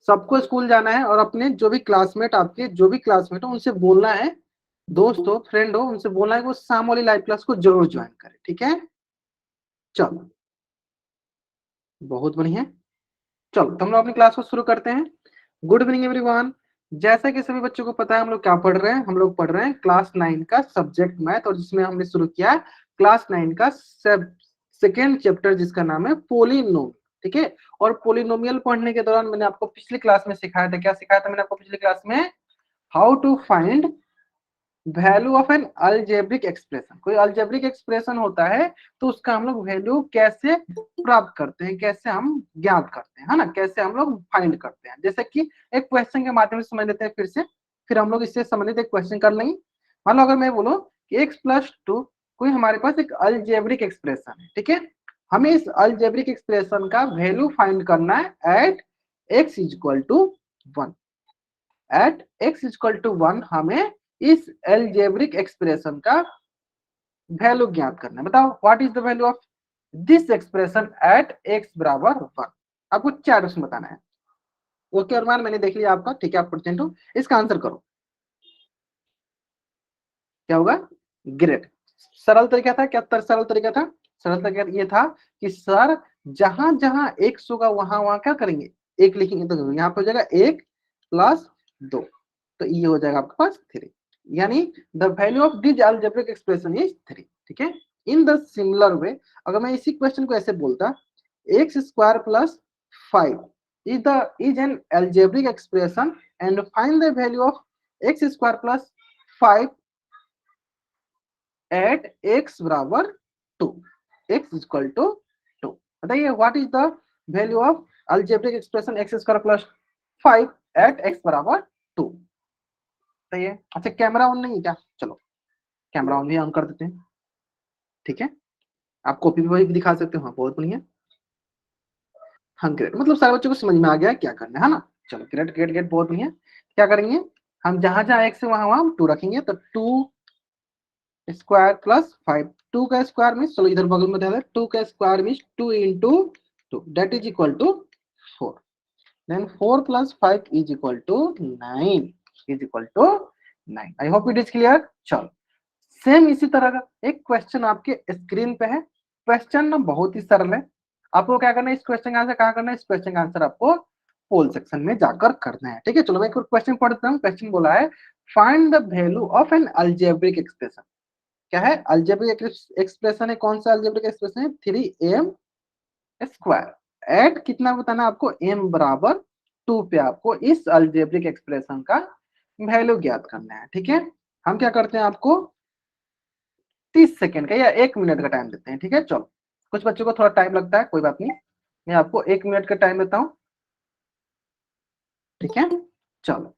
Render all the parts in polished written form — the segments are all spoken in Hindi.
सबको स्कूल जाना है और अपने जो भी क्लासमेट, आपके जो भी क्लासमेट हो उनसे बोलना है, दोस्त हो फ्रेंड हो, उनसे बोलना है कि वो शाम वाली लाइव क्लास को जरूर ज्वाइन करें। ठीक है, चलो बहुत बढ़िया। चलो तो हम लोग अपनी क्लास को शुरू करते हैं। Good evening everyone. जैसा कि सभी बच्चों को पता है हम लोग क्या पढ़ रहे हैं, हम लोग पढ़ रहे हैं क्लास 9 का सब्जेक्ट मैथ, और जिसमें हमने शुरू किया है क्लास 9 का सेकेंड चैप्टर जिसका नाम है पोलिनोमियल। ठीक है, और पोलिनोमियल पढ़ने के दौरान मैंने आपको पिछली क्लास में सिखाया था, क्या सिखाया था मैंने आपको पिछली क्लास में? How to find value of an algebraic expression. कोई अलजेब्रिक एक्सप्रेशन होता है तो उसका हम लोग वैल्यू कैसे प्राप्त करते हैं, कैसे हम ज्ञात करते हैं, है ना, कैसे हम लोग फाइंड करते हैं। जैसे कि एक क्वेश्चन के माध्यम से समझ लेते हैं फिर से, फिर हम लोग इससे संबंधित एक क्वेश्चन कर लेंगे। मान लो अगर मैं बोलूं कि x+2 कोई हमारे पास एक अलजेब्रिक एक्सप्रेशन है, ठीक है, हमें इस अलजेब्रिक एक्सप्रेशन का वैल्यू फाइंड करना है at x equal to 1। At x equal to 1 हमें इस अलजेब्रिक एक्सप्रेशन का वैल्यू ज्ञात करना है। बताओ what is the value of this expression at x बराबर 1। आपको 4 ऑप्शन बताना है। ओके अरमान, मैंने देख लिया आपका, ठीक है, आप परसेंट हो, इसका आंसर करो। क्या होगा? ग्रेट। सरल तरीका था क्या? सरल तरीका था। सरल तरीका ये था कि सर जहां जहां एक होगा वहां वहां क्या करेंगे, एक लिखेंगे, तो यहाँ पे हो जाएगा 1+2, तो ये हो जाएगा आपके पास 3, यानी the value of this algebraic expression is 3। ठीक है, इन द सिमिलर वे अगर मैं इसी क्वेश्चन को ऐसे बोलता x² + 5 is an algebraic expression and find the value of x² + 5 at x बराबर 2, x इक्वल टू 2। बताइए what is the value of algebraic expression x² + 5 at x बराबर 2। बताइए। अच्छा कैमरा ऑन नहीं है क्या? चलो कैमरा ऑन भी ऑन कर देते हैं। ठीक है, आप कॉपी भी दिखा सकते हो। हाँ बहुत बढ़िया, हाँ ग्रेट, मतलब सारे बच्चों को समझ में आ गया क्या करना है ना। चलो ग्रेट ग्रेट ग्रेट, बहुत बढ़िया। क्या करेंगे हम, जहां जहां x है वहां वहां 2 रखेंगे, तो 2² + 5, 2 का स्क्वायर मीन्स, चलो इधर बगल में दे दे, 2 का square means 2 × 2 that is equal to 4। Then 4 + 5 is equal to 9, is equal to 9। I hope it is clear. चलो सेम इसी तरह का एक क्वेश्चन आपके स्क्रीन पे है। क्वेश्चन ना बहुत ही सरल है। आपको क्या करना है, इस क्वेश्चन का आंसर कहाँ करना है, इस क्वेश्चन का आंसर आपको पोल सेक्शन में जाकर करना है। ठीक है, चलो मैं एक क्वेश्चन पढ़ता हूँ। क्वेश्चन बोला है find the value of an algebraic expression. क्या है? अलजेब्रिक एक्सप्रेशन है। कौन सा अलजेब्रिक एक्सप्रेशन है? 3m²। एट कितना बताना आपको, m बराबर 2 पे आपको इस अलजेब्रिक एक्सप्रेशन का वैल्यू ज्ञात करना है। ठीक है, हम क्या करते हैं, आपको 30 सेकंड का या 1 मिनट का टाइम देते हैं। ठीक है, चलो कुछ बच्चों को थोड़ा टाइम लगता है, कोई बात नहीं, मैं आपको 1 मिनट का टाइम देता हूँ। ठीक है, चलो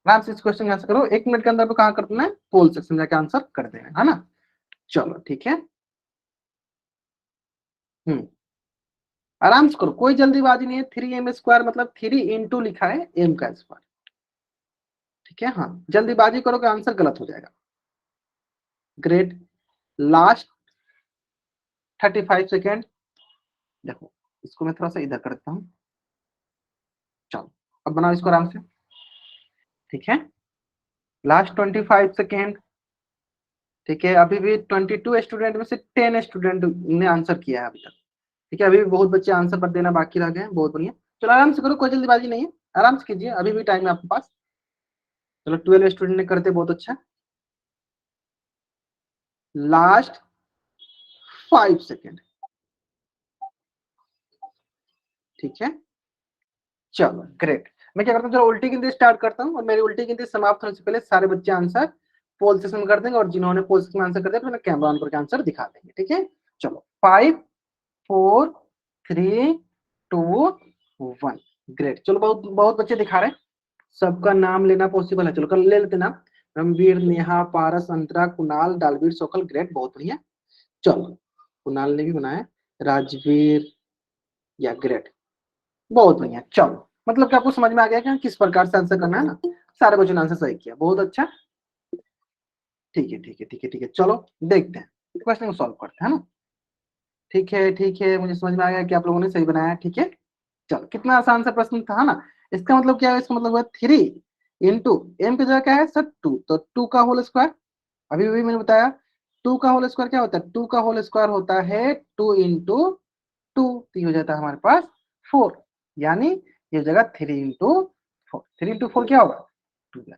आराम से इस क्वेश्चन का आंसर करो। 1 मिनट के अंदर कहाँ कर देना है, पोल सेक्शन जाके आंसर कर देना है ना। चलो ठीक है, आराम से करो, कोई जल्दीबाजी नहीं है। 3m² मतलब 3 × लिखा है m का स्क्वायर। ठीक है, हाँ जल्दीबाजी करोगे आंसर गलत हो जाएगा। Great, last 35 second. देखो इसको मैं थोड़ा सा इधर करता हूँ। चलो अब बनाओ इसको आराम से। ठीक है, लास्ट 25 सेकेंड। ठीक है, अभी भी 22 स्टूडेंट में से 10 स्टूडेंट ने आंसर किया है अभी तक। ठीक है, अभी भी बहुत बच्चे आंसर पर देना बाकी रह गए हैं। बहुत बढ़िया, चलो आराम से करो, कोई जल्दीबाजी नहीं है, आराम से कीजिए, अभी भी टाइम है आपके पास। चलो 12 स्टूडेंट ने करते बहुत अच्छा। Last 5 second. ठीक है, चलो ग्रेट। मैं क्या करता हूँ, चलो उल्टी गिनती स्टार्ट करता हूँ, और मेरी उल्टी गिनती समाप्त होने से पहले सारे बच्चे आंसर पोल सेक्शन में कर देंगे, और जिन्होंने पोल सेक्शन में आंसर कर दिया तो कैमरा ऑन करके आंसर दिखा देंगे। ठीक है, चलो 5 4 3 2 1। ग्रेट, चलो बहुत बहुत बच्चे दिखा रहे हैं। सबका नाम लेना पॉसिबल है, चलो कर ले लेते नाम। रमवीर, नेहा, पारस, अंतरा, कुणाल, डालवीर, सोकल। ग्रेट, बहुत बढ़िया। चलो कुणाल ने भी बनाया, राजवीर, या ग्रेट, बहुत बढ़िया। चलो मतलब कि आपको समझ में आ गया कि किस प्रकार से आंसर करना है ना। सारे बच्चों ने आंसर सही किया, बहुत अच्छा। ठीक है ठीक है ठीक है ठीक है, चलो देखते हैं क्वेश्चन को सॉल्व करते हैं ना। ठीक है ठीक है, मुझे समझ में आ गया कि आप लोगों ने सही बनाया। ठीक है, चलो कितना आसान सा प्रश्न था ना। इसका मतलब क्या है, इसका मतलब हुआ 3 इंटू एम की जगह क्या है सर 2, तो 2 का होल स्क्वायर। अभी भी मैंने बताया 2 का होल स्क्वायर क्या होता है, 2 का होल स्क्वायर होता है 2 इंटू 2, तो ये हो जाता है हमारे पास 4, यानी ये हो जाएगा 3 इंटू 4। 3 इंटू 4 क्या होगा 12,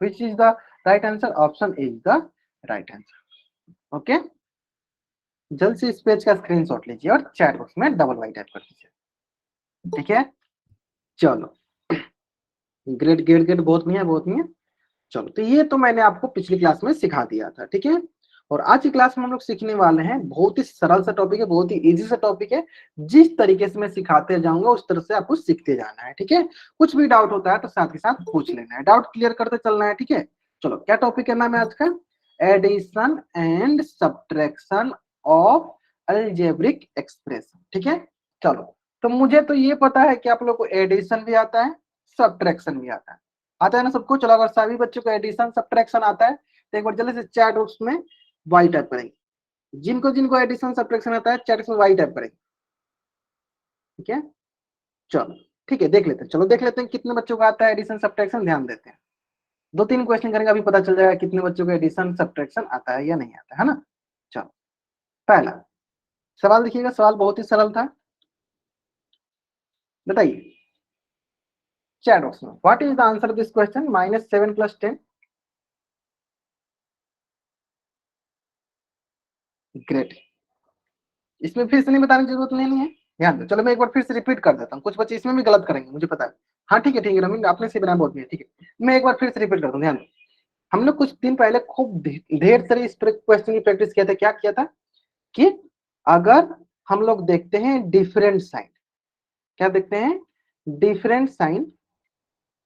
which is the right answer, option is the right answer. Okay, जल्द से इस पेज का स्क्रीनशॉट लीजिए और चैट बॉक्स में डबल वाई टाइप कर दीजिए, ठीक है। चलो ग्रेड ग्रेड ग्रेड बहुत नहीं है, बहुत नहीं है। चलो तो ये तो मैंने आपको पिछली क्लास में सिखा दिया था, ठीक है। और आज की क्लास में हम लोग सीखने वाले हैं, बहुत ही सरल सा टॉपिक है, बहुत ही इजी सा टॉपिक है। जिस तरीके से मैं सिखाते जाऊंगा उस तरह से आपको सीखते जाना है, ठीक है। कुछ भी डाउट होता है तो साथ के साथ पूछ लेना है, डाउट क्लियर करते चलना है, ठीक है। चलो क्या टॉपिक करना है आज का, addition and subtraction of algebraic expression, ठीक है। चलो तो मुझे तो ये पता है कि आप लोग को एडिशन भी आता है, सब्ट्रैक्शन भी आता है ना सबको। चलो अगर सभी बच्चों को एडिशन सब्ट्रैक्शन आता है तो एक बार जल्दी से चैट बॉक्स में वाई टाइप करेंगे। जिनको जिनको एडिशन सब्ट्रैक्शन आता है चैट बॉक्स में वाई टाइप करेंगे, ठीक है। चलो ठीक है, देख लेते हैं, चलो देख लेते हैं कितने बच्चों को आता है एडिशन सब्ट्रैक्शन, ध्यान देते हैं। 2-3 क्वेश्चन करेंगे, अभी पता चल जाएगा कितने बच्चों को एडिशन सब्ट्रैक्शन आता है या नहीं आता है ना। चलो पहला सवाल देखिएगा, सवाल बहुत ही सरल था, बताइए चैट बॉक्स में, what is the answer this question, -7 + 10। Great, इसमें फिर से नहीं बताने की जरूरत नहीं है, ध्यान दो। चलो मैं एक बार फिर से रिपीट कर देता हूँ, कुछ बच्चे इसमें भी गलत करेंगे मुझे पता है। हाँ ठीक है रमीन, आपने सही बनाया, बहुत बढ़िया, ठीक है। मैं एक बार फिर से रिपीट करता हूँ, ध्यान दो। हम लोग कुछ दिन पहले खूब ढेर सारी इस क्वेश्चन की प्रैक्टिस किया था। क्या किया था कि अगर हम लोग देखते हैं डिफरेंट साइन, क्या देखते हैं डिफरेंट साइन,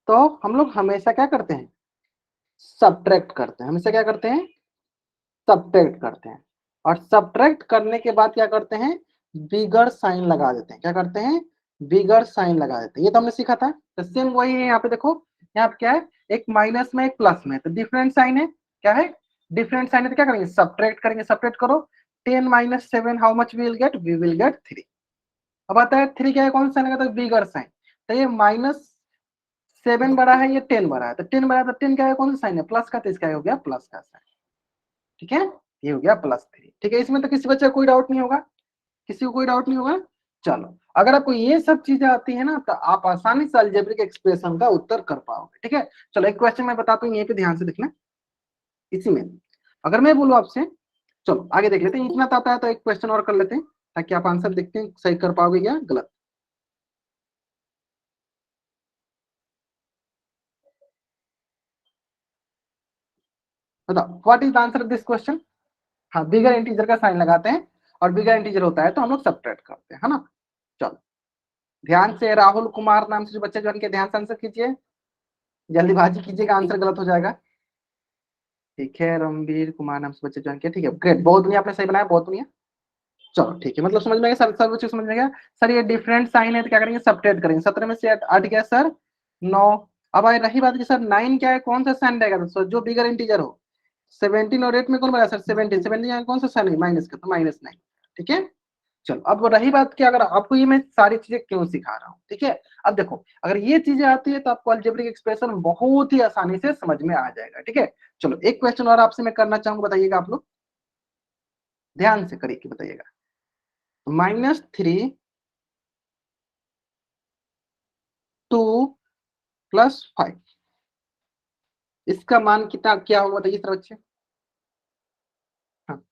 तो हम लोग हमेशा क्या करते हैं सब्ट्रैक्ट करते हैं, हमेशा क्या करते हैं सब्ट्रैक्ट करते हैं। और सब्ट्रैक्ट करने के बाद क्या करते हैं बिगर साइन लगा देते हैं, क्या करते हैं बिगर साइन लगा देते हैं। ये तो हमने सीखा था। तो सेम वही है यहाँ पे, देखो यहाँ पे क्या है, एक माइनस में एक प्लस में, तो डिफरेंट साइन है, क्या है डिफरेंट साइन है, तो क्या करेंगे सब्ट्रैक्ट करेंगे। सब्ट्रैक्ट करो 10 - 7 how much we will get, we will get 3। अब आता है 3 क्या है, कौन सा साइन लगा, बिगर साइन। तो ये -7 बड़ा है, ये 10 बड़ा है, तो 10 बड़ा है, तो 10 क्या है, कौन सा साइन है प्लस का, तो इसका हो गया प्लस का साइन, ठीक है। ये हो गया +3, ठीक है। इसमें तो किसी बच्चे को कोई डाउट नहीं होगा, किसी को कोई डाउट नहीं होगा। चलो अगर आपको ये सब चीजें आती है ना तो आप आसानी से अलजेब्रिक एक्सप्रेशन का उत्तर कर पाओगे, ठीक है। चलो एक क्वेश्चन मैं बताता हूँ, यहीं पे ध्यान से देखना। इसी में अगर मैं बोलूँ आपसे, चलो आगे देख लेते हैं, इतना तो आता है तो एक क्वेश्चन और कर लेते हैं ताकि आप आंसर देखते हैं सही कर पाओगे या गलत। बताओ what is the answer of this question. हाँ बिगर इंटीजर का साइन लगाते हैं, और बिगर इंटीजर होता है तो हम लोग सब्ट्रैक्ट करते हैं, है ना। चलो ध्यान से, राहुल कुमार नाम से जो बच्चे ज्वाइन किए, ध्यान से आंसर कीजिए, जल्दीबाजी कीजिएगा, आंसर गलत हो जाएगा। ठीक है, रणबीर कुमार नाम से बच्चे ज्वाइन किए, ठीक है ग्रेट, बहुत बढ़िया, आपने सही बनाया, बहुत बढ़िया। चलो ठीक है, मतलब समझ में आ गया सर, सब कुछ समझ में आ गया। सर ये डिफरेंट साइन है तो क्या करेंगे सब्ट्रैक्ट करेंगे, 17 में से 8 गया सर 9। अब आई रही बात कि सर 9 क्या है, कौन सा साइन रहेगा, तो जो बिगर इंटीजर हो। 17 और 8 में कौन बना सर 17, 17 कौन सा साइन है माइनस का, तो -9, ठीक है। चलो अब रही बात कि अगर आपको ये मैं सारी चीजें क्यों सिखा रहा हूँ, ठीक है। अब देखो अगर ये चीजें आती है तो आपको अलजेब्रिक एक्सप्रेशन बहुत ही आसानी से समझ में आ जाएगा, ठीक है। चलो एक क्वेश्चन और आपसे मैं करना चाहूंगा, बताइएगा आप लोग, ध्यान से करिए बताइएगा। -3 2 +5, इसका मान कितना क्या होगा बताइए सर बच्चे। हाँ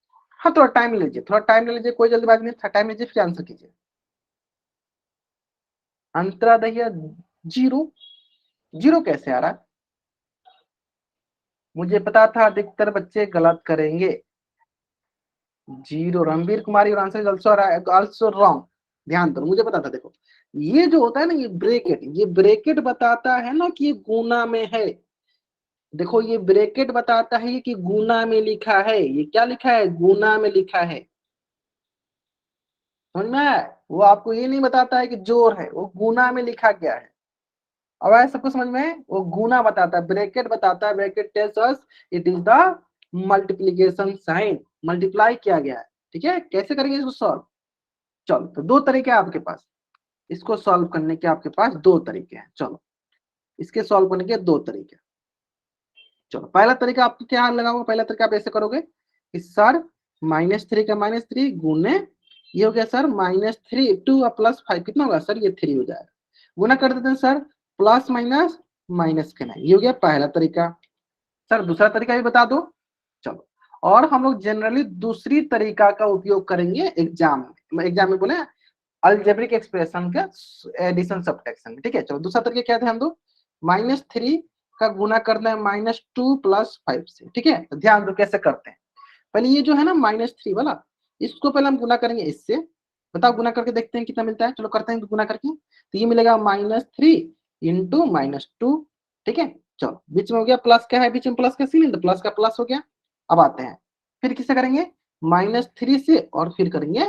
हाँ, थोड़ा टाइम लीजिए, थोड़ा टाइम ले लीजिए, कोई जल्दीबाजी नहीं, थोड़ा टाइम लीजिए फिर आंसर कीजिए। अंतरादय 0, 0 कैसे आ रहा है, मुझे पता था अधिकतर बच्चे गलत करेंगे। 0 रणबीर कुमारी और आंसर आल्सो रॉन्ग, ध्यान दो, मुझे पता था। देखो ये जो होता है ना, ये ब्रेकेट बताता है ना कि ये गुना में है। देखो ये ब्रेकेट बताता है कि गुना में लिखा है, ये क्या लिखा है गुना में लिखा है, समझ में आया? वो आपको ये नहीं बताता है कि जोर है, वो गुना में लिखा गया है। अब आया सबको समझ में, वो गुना बताता है, ब्रैकेट बताता है, bracket tells us it is the multiplication sign, multiply किया गया है, ठीक है। कैसे करेंगे इसको सॉल्व, चलो तो दो तरीके हैं आपके पास। इसको सॉल्व करने के आपके पास दो तरीके हैं। चलो इसके सॉल्व करने के दो तरीके। चलो पहला तरीका आपको क्या लगा होगा, पहला तरीका आप ऐसे करोगे कि सर -3 का -3 गुने ये हो गया सर -3 2 प्लस 5 कितना होगा सर, ये 3 हो जाएगा। गुना कर देते हैं सर प्लस माइनस माइनस के 9, ये हो गया पहला तरीका। सर दूसरा तरीका भी बता दो। चलो और हम लोग जनरली दूसरी तरीका का उपयोग करेंगे एग्जाम में। एग्जाम में बोले अलजेब्रिक एक्सप्रेशन का एडिशन सब्ट्रैक्शन, ठीक है। चलो दूसरा तरीका क्या, ध्यान दो। -3 का गुना करना है -2 प्लस 5 से, ठीक है। तो ध्यान दो कैसे करते हैं। पहले ये जो है ना -3 वाला, इसको पहले हम गुना करेंगे इससे। बताओ गुना करके देखते हैं कितना मिलता है। चलो करते हैं गुना करके। तो ये मिलेगा -3 इंटू -2, ठीक है। चलो बीच में हो गया प्लस, क्या है बीच में प्लस का सीन, तो प्लस का प्लस हो गया। अब आते हैं फिर किससे करेंगे, -3 से और फिर करेंगे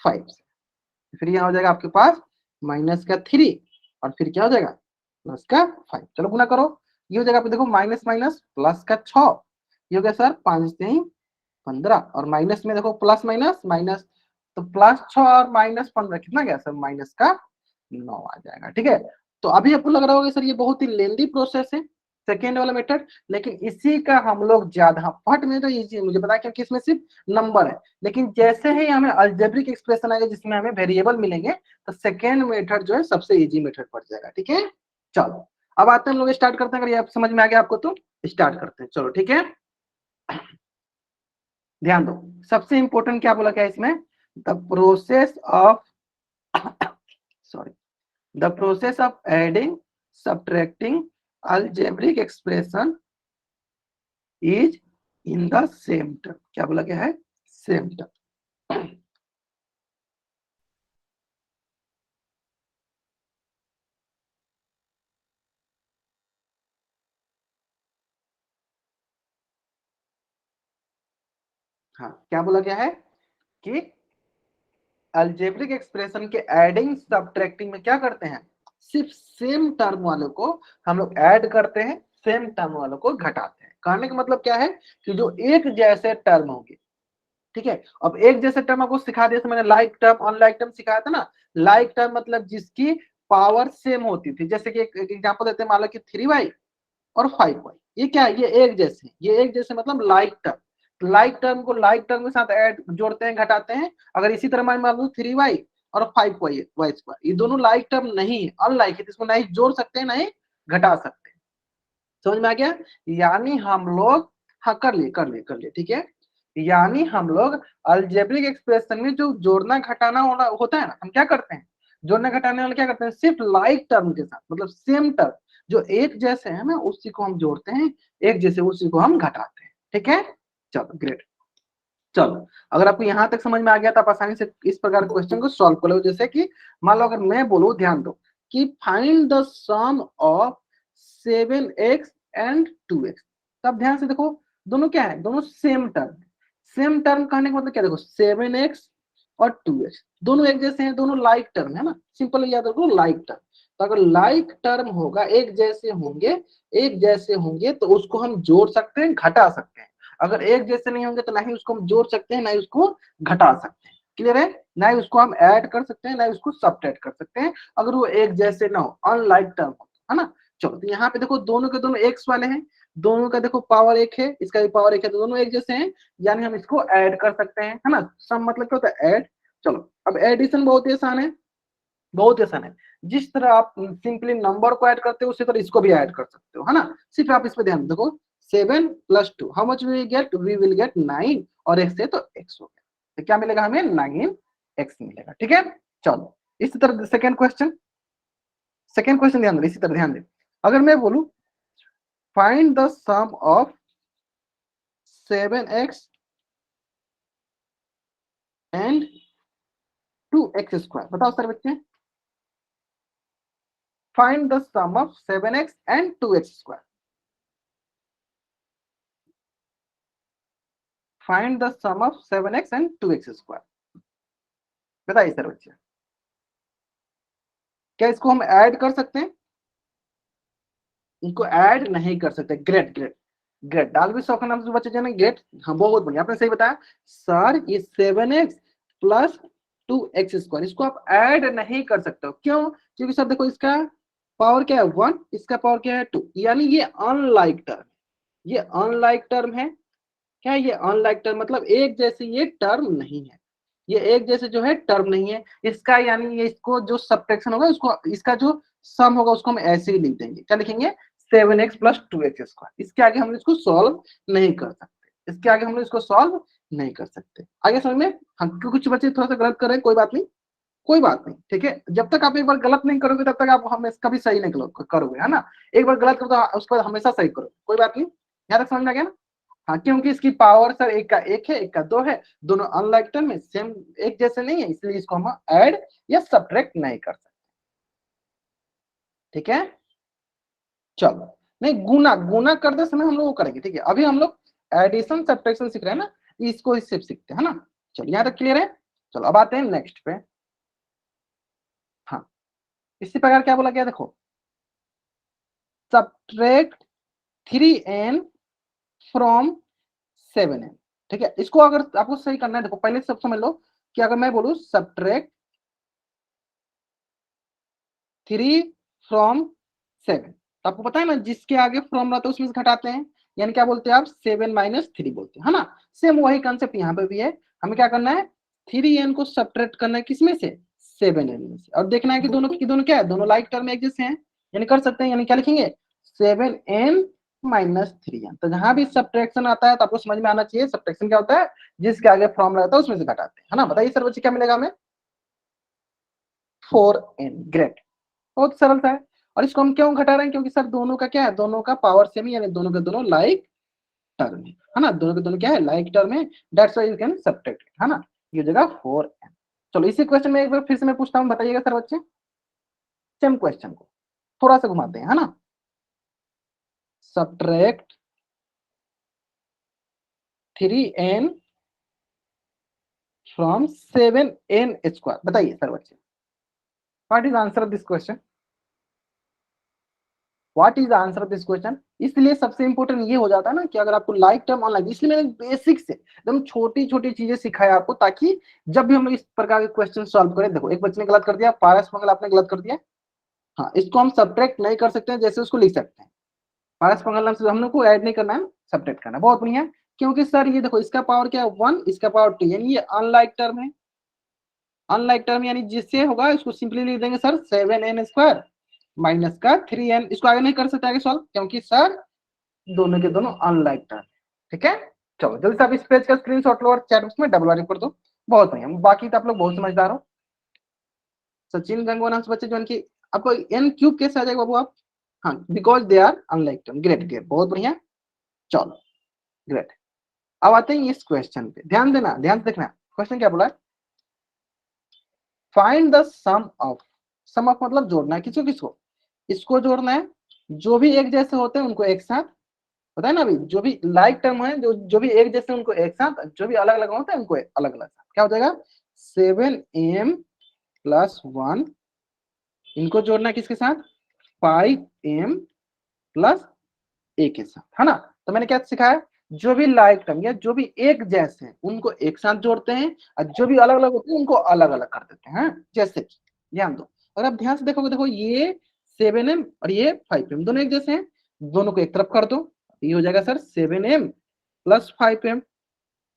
5 से। फिर यहाँ हो जाएगा आपके पास -3 और फिर क्या हो जाएगा प्लस का 5। चलो गुना करो, ये हो जाएगा, देखो माइनस माइनस प्लस का 6, ये हो गया सर 5 3 15 और माइनस में देखो प्लस माइनस माइनस, तो +6 और -15 कितना गया सर -9 आ जाएगा, ठीक है। तो अभी आपको लग रहा होगा सर ये बहुत ही लेंदी प्रोसेस है सेकेंड वाला मेथड, लेकिन इसी का हम लोग ज्यादा फट में तो इजी मुझे पता है क्योंकि इसमें सिर्फ नंबर है, लेकिन जैसे ही हमें अलजेब्रिक एक्सप्रेशन आएगा जिसमें हमें वेरिएबल मिलेंगे तो सेकेंड मेथड जो है सबसे इजी मेथड पड़ जाएगा, ठीक है। चलो अब आते हैं हम लोग स्टार्ट करते हैं, अगर ये समझ में आ गया आपको तो स्टार्ट करते हैं। चलो ठीक है, ध्यान दो सबसे इंपॉर्टेंट क्या बोला क्या इसमें, the process of sorry the process of adding subtracting algebraic expression is in the same term. क्या बोला गया है, सेम टर्म। हाँ क्या बोला गया है कि अलजेब्रिक एक्सप्रेशन के एडिंग सब्ट्रैक्टिंग में क्या करते हैं, सिर्फ सेम टर्म वालों को हम लोग ऐड करते हैं, सेम टर्म वालों को घटाते हैं। कहने का मतलब क्या है कि जो एक जैसे टर्म होंगे, ठीक है। अब एक जैसे टर्म आपको सिखा दिया था मैंने, लाइक टर्म अनलाइक टर्म सिखाया था ना। लाइक टर्म मतलब जिसकी पावर सेम होती थी, जैसे कि एक एग्जांपल देते हैं, मान लो कि 3y और 5y, ये क्या है, ये एक जैसे हैं, ये एक जैसे मतलब लाइक टर्म। लाइक टर्म को लाइक टर्म के साथ ऐड जोड़ते हैं घटाते हैं। अगर इसी तरह मान लो 3y और 5y ये दोनों लाइक टर्म नहीं है, अनलाइक है, इसको नहीं जोड़ सकते ना ही घटा सकते। समझ में आ गया, यानी हम लोग, हाँ कर लिए ठीक है। यानी हम लोग अलजेब्रिक एक्सप्रेशन में जो जोड़ना घटाना होता है ना, हम क्या करते हैं, जोड़ना घटाने वाले क्या करते हैं, सिर्फ लाइक टर्म के साथ, मतलब सेम टर्म जो एक जैसे है ना उसी को हम जोड़ते हैं, एक जैसे उसी को हम घटाते हैं, ठीक है। चलो ग्रेट। चलो अगर आपको यहाँ तक समझ में आ गया तो आप आसानी से इस प्रकार के क्वेश्चन को सॉल्व कर लो। जैसे कि मान लो अगर मैं बोलूं, ध्यान दो कि find the sum of 7x and 2x, तब ध्यान से देखो दोनों क्या है, दोनों सेम टर्म। सेम टर्म कहने का मतलब क्या, देखो 7x और 2x दोनों एक जैसे हैं, दोनों लाइक टर्म है ना, सिंपल याद रखो लाइक टर्म। तो अगर लाइक टर्म होगा, एक जैसे होंगे तो उसको हम जोड़ सकते हैं घटा सकते हैं। अगर एक जैसे नहीं होंगे तो ना ही उसको हम जोड़ सकते हैं ना ही उसको घटा सकते हैं। क्लियर है, ना ही उसको हम ऐड कर सकते हैं ना ही उसको सब्ट्रैक्ट कर सकते हैं, अगर वो एक जैसे ना हो, अनलाइक टर्म हो, है ना। चलो तो यहाँ पे देखो दोनों के दोनों एक्स वाले हैं, दोनों का देखो पावर एक है, इसका भी पावर एक है, तो दोनों एक जैसे हैं, यानी हम इसको ऐड कर सकते हैं, है ना। सम मतलब क्या होता है, ऐड। चलो अब एडिशन बहुत ही आसान है, बहुत आसान है। जिस तरह आप सिंपली नंबर को ऐड करते हो उसी तरह इसको भी ऐड कर सकते हो, है ना। सिर्फ आप इस पे ध्यान देखो, 7 + 2 how much we get, we will get 9 और x है तो x हो गया, तो क्या मिलेगा हमें 9x मिलेगा, ठीक है। चलो इसी तरह सेकंड क्वेश्चन ध्यान दे, इसी तरह ध्यान दे। अगर मैं बोलूं find the sum of 7x and 2x², बताओ सर बच्चे, find the sum of 7x and 2x², find the sum of 7x and 2x²। बताइए सर बच्चे, क्या इसको हम ऐड कर सकते हैं, इनको ऐड नहीं कर सकते। ग्रेट ग्रेट ग्रेट, डालवी शौक नाम से बच्चे जाने, ग्रेट, हाँ बहुत बढ़िया, आपने सही बताया सर। ये 7x प्लस 2x²। इसको आप ऐड नहीं कर सकते हो, क्यों? क्योंकि सर देखो इसका पावर क्या है 1, इसका पावर क्या है 2, यानी ये अनलाइक टर्म, ये अनलाइक टर्म है। क्या है ये? अनलाइक टर्म, मतलब एक जैसे ये टर्म नहीं है, ये एक जैसे जो है टर्म नहीं है इसका, यानी ये इसको जो सब्ट्रैक्शन होगा उसको, इसका जो सम होगा उसको हम ऐसे ही लिख देंगे। क्या लिखेंगे? 7x + 2x²। इसके आगे हम इसको सॉल्व नहीं कर सकते, इसके आगे हम लोग इसको सॉल्व नहीं कर सकते। आगे समझ में? हम कुछ बच्चे थोड़ा सा गलत कर रहे हैं, कोई बात नहीं, कोई बात नहीं, ठीक है। जब तक आप एक बार गलत नहीं करोगे तब तक आप हमेशा कभी सही नहीं करोगे, है ना। एक बार गलत करो तो उसके बाद हमेशा सही करो, कोई बात नहीं। यहाँ तक समझ में आ गया ना? हाँ, क्योंकि इसकी पावर सर एक का एक है, एक का दो है, दोनों अनलाइक टर्म है, सेम एक जैसे नहीं है, इसलिए इसको हम ऐड या सब्ट्रैक्ट नहीं कर सकते, ठीक है। चलो, नहीं, गुना गुना करते समय हम लोग वो करेंगे, ठीक है। अभी हम लोग एडिशन सब्ट्रैक्शन सीख रहे हैं ना, इसको इससे सीखते हैं, है ना। चलो, यहाँ तक क्लियर है। चलो, अब आते हैं नेक्स्ट पे। हाँ, इसी प्रकार क्या बोला गया, देखो, सब्ट्रैक्ट 3n फ्रॉम 7n, ठीक है। इसको अगर आपको सही करना है, देखो पहले सब समझ लो कि अगर मैं बोलूं सब्ट्रैक्ट 3 फ्रॉम 7, तो आपको पता है ना जिसके आगे फ्रॉम रहता है उसमें से घटाते हैं, यानी क्या बोलते हैं आप? 7 - 3 बोलते हैं, है ना। सेम वही कंसेप्ट यहाँ पे भी है। हमें क्या करना है? 3n को सब्ट्रैक्ट करना है किसमें से? 7n में से, और देखना है कि दोनों की दोनों क्या है, दोनों लाइक टर्म एक जैसे हैं, यानी कर सकते हैं। यानी क्या लिखेंगे? 7n - 3n। तो जहां भी सब्ट्रैक्शन आता है तो आपको समझ में आना चाहिए सब्ट्रैक्शन क्या होता है, जिसके आगे फ्रॉम रहता है उसमें से घटाते हैं, है ना। बताइए सर बच्चे क्या मिलेगा हमें? 4n। ग्रेट, बहुत सरल सा है। और इसको हम क्यों घटा रहे हैं? क्योंकि सर दोनों का क्या है, दोनों का पावर सेम ही, यानी दोनों के दोनों लाइक टर्म है ना, दोनों के दोनों क्या है, लाइक टर्म है। That's why you can subtract, है ना। ये हो जाएगा 4n। चलो, इसी क्वेश्चन में एक बार फिर से मैं पूछता हूँ, बताइएगा सर बच्चे। सेम क्वेश्चन को थोड़ा सा घुमाते हैं, है ना। Subtract 3n from 7n²। बताइए सर बच्चे, what is answer of this question? What is the answer of this question? इसलिए सबसे इंपॉर्टेंट ये हो जाता है ना कि अगर आपको लाइक टर्म ऑनलाइन, इसलिए मैंने बेसिक से एकदम छोटी छोटी चीजें सिखाया आपको, ताकि जब भी हम लोग इस प्रकार के क्वेश्चन सॉल्व करें। देखो, एक बच्चे ने गलत कर दिया, पारस मंगल आपने गलत कर दिया। हाँ, इसको हम सब्ट्रैक्ट नहीं कर सकते हैं, जैसे उसको लिख सकते हैं। पारस मंगल नाम से हम लोग को ऐड नहीं करना है, सब्ट्रैक्ट करना है। बहुत बढ़िया। क्योंकि सर ये देखो, इसका पावर क्या है 1, इसका पावर 2, यानी ये अनलाइक टर्म है। अनलाइक टर्म यानी जिससे होगा इसको सिंपली लिख देंगे सर 7n² माइनस का 3n। इसको आगे नहीं कर सकते आगे सॉल्व, क्योंकि सर दोनों के दोनों अनलाइक टर्म, ठीक है। चलो, जल्दी से आप इस पेज का स्क्रीनशॉट लो और चैट बॉक्स में डबल वारी कर दो। बहुत बढ़िया, बाकी तो आप लोग बहुत समझदार हो। सचिन गंगवा नाम से बच्चे जो इनकी, आपको n³ कैसे आ जाएगा बाबू आप? हाँ, because they are unlike term. Great great, बहुत बढ़िया। चलो, ग्रेट। अब आते हैं इस क्वेश्चन पे, ध्यान देना, ध्यान से देखना। क्वेश्चन क्या बोला है? फाइंड द सम ऑफ मतलब जोड़ना है, किसको किसको? इसको जोड़ना है, जो भी एक जैसे होते हैं उनको एक साथ, पता है ना। अभी जो भी लाइक टर्म है, जो भी एक जैसे उनको एक साथ, जो भी अलग अलग होते हैं उनको अलग अलग साथ। क्या हो जाएगा? 7m + 1, इनको जोड़ना है किसके साथ? 5m + a के साथ, है ना। तो मैंने क्या सिखाया? जो भी लाइक टर्म या जो भी एक जैसे हैं उनको एक साथ जोड़ते हैं, और जो भी अलग अलग होते हैं उनको अलग अलग कर देते हैं। जैसे कि ध्यान दो, अगर आप ध्यान से देखोगे, देखो ये 7m और ये 5m दोनों एक जैसे हैं, दोनों को एक तरफ कर दो, ये हो जाएगा सर 7m + 5m।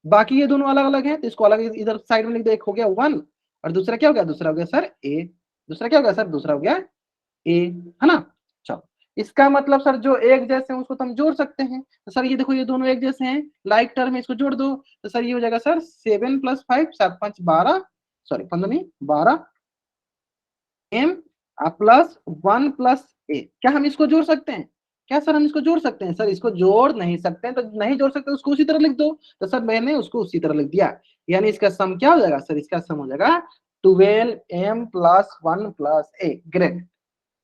बाकी ये दोनों अलग अलग हैं, तो इसको अलग इधर साइड में लिख दो। एक हो गया 1, और दूसरा क्या हो गया? दूसरा हो गया सर a। दूसरा क्या हो गया सर? दूसरा हो गया a, है ना। चलो, इसका मतलब सर जो एक जैसे हैं उसको तो हम जोड़ सकते हैं। तो सर ये देखो, ये दोनों एक जैसे हैं, लाइक टर्म है, इसको जोड़ दो। तो सर ये हो जाएगा सर 7 + 5, 7 5 12, सॉरी 15 नहीं 12 m +1 + a। क्या हम इसको जोड़ सकते हैं? क्या सर हम इसको जोड़ सकते हैं? सर इसको जोड़ नहीं सकते हैं, तो नहीं जोड़ सकते उसको उसी तरह लिख दो। तो सर मैंने उसको उसी तरह लिख दिया, यानी इसका सम क्या हो जाएगा सर? इसका सम हो जाएगा 12m + 1 + a। Great,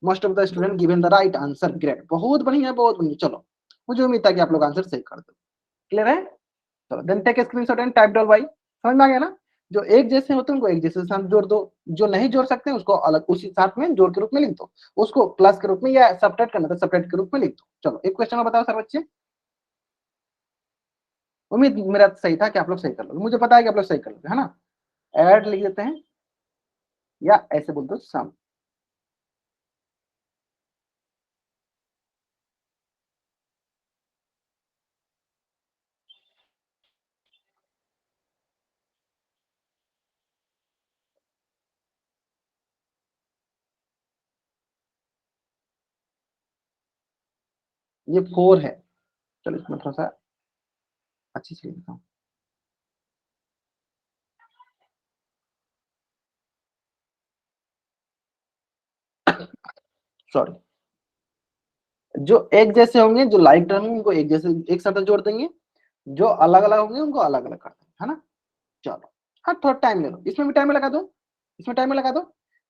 most of the student given the right answer. Great, बहुत बढ़िया, बहुत बढ़िया। चलो, मुझे उम्मीद था कि आप लोग आंसर सही कर दो। क्लियर है? चलो, then take screenshot and type down y. समझ में आ गया ना? जो एक जैसे होते हैं उनको एक जैसे साथ जोड़ दो, जो नहीं जोड़ सकते हैं उसको अलग उसी साथ में जोड़ के रूप में लिख दो, उसको प्लस के रूप में या सब्ट्रैक्ट करना तो सब्ट्रैक्ट के रूप में लिख दो। चलो, एक क्वेश्चन और बताओ सर बच्चे। उम्मीद मेरा सही था कि आप लोग सही कर लोगे, मुझे पता है कि आप लोग सही कर लोगे, है ना। ऐड लिख देते हैं, या ऐसे बोल दो सम। ये 4 है। चलो इसमें थोड़ा सा अच्छी से लिखता हूँ। सॉरी। जो एक जैसे होंगे, जो लाइक टर्म होंगे उनको एक जैसे एक साथ जोड़ देंगे, जो अलग अलग होंगे उनको अलग अलग कर देंगे, है ना। चलो, हाँ थोड़ा टाइम ले लो, इसमें भी टाइम लगा दो, इसमें टाइम लगा दो।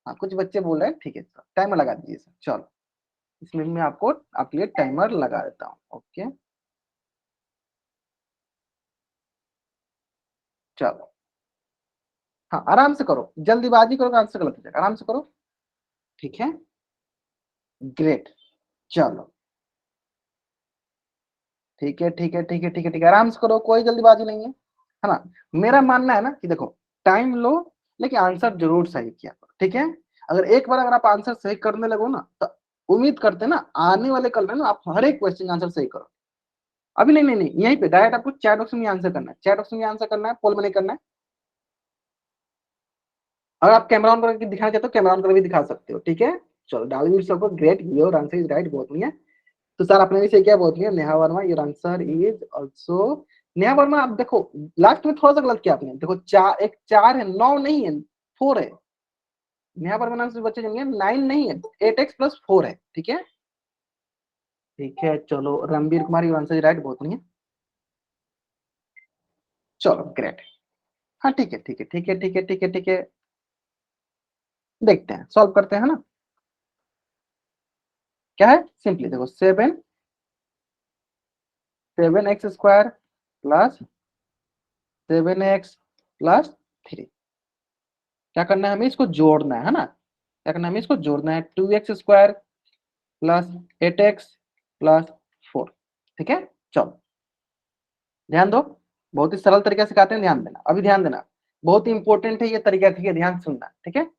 हाँ कुछ बच्चे बोल रहे हैं, ठीक है टाइमर लगा दीजिए सर। चलो इसमें मैं आपको आपके लिए टाइमर लगा देता हूँ। ओके चलो, हाँ आराम से करो, जल्दीबाजी करो आंसर गलत हो जाएगा, आराम से करो। ठीक है, ग्रेट। चलो ठीक है ठीक है ठीक है ठीक है ठीक है, आराम से करो, कोई जल्दीबाजी नहीं है ना। मेरा मानना है ना कि देखो, टाइम लो लेकिन आंसर जरूर सही किया करो, ठीक है। अगर एक बार अगर आप आंसर सही करने लगो ना, तो उम्मीद करते हैं ना आने वाले कल में ना आप हर एक क्वेश्चन आंसर सही करो। अभी नहीं नहीं नहीं, यहीं पे डायरेक्ट आपको चैट बॉक्स में आंसर करना है, चैट बॉक्स में आंसर करना है, पोल में नहीं करना है। अगर आप कैमरा ऑन करके दिखाना चाहते हो, कैमरा ऑन करके भी दिखा सकते हो, ठीक है। चलो डाल सबको, great, your answer is right, बहुत बढ़िया। तो सर आपने भी सही किया, बहुत बढ़िया। Neha Verma, your answer is also. Neha Verma आप देखो, लास्ट में थोड़ा सा गलत किया आपने, देखो चार, एक 4 है, 9 नहीं है, 4 है। नेहा वर्मा नाम से बच्चे जमेंगे, 9 नहीं है, 8x+4 है, ठीक है। ठीक है चलो, Ranbir Kumar, your answer is right, बहुत बढ़िया। चलो ग्रेट। हाँ ठीक है ठीक है ठीक है ठीक है ठीक है ठीक है, देखते हैं सॉल्व करते हैं, है ना। क्या है, सिंपली देखो, 7x² प्लस 7x+3। क्या करना है हमें, इसको जोड़ना है ना। क्या करना है हमें, इसको जोड़ना है, 2x² प्लस 8x+4। ठीक है चलो, ध्यान दो, बहुत ही सरल तरीके से सिखाते हैं, ध्यान देना, अभी ध्यान देना, बहुत ही इंपॉर्टेंट है ये तरीका, ठीक है, ध्यान सुनना, ठीक है।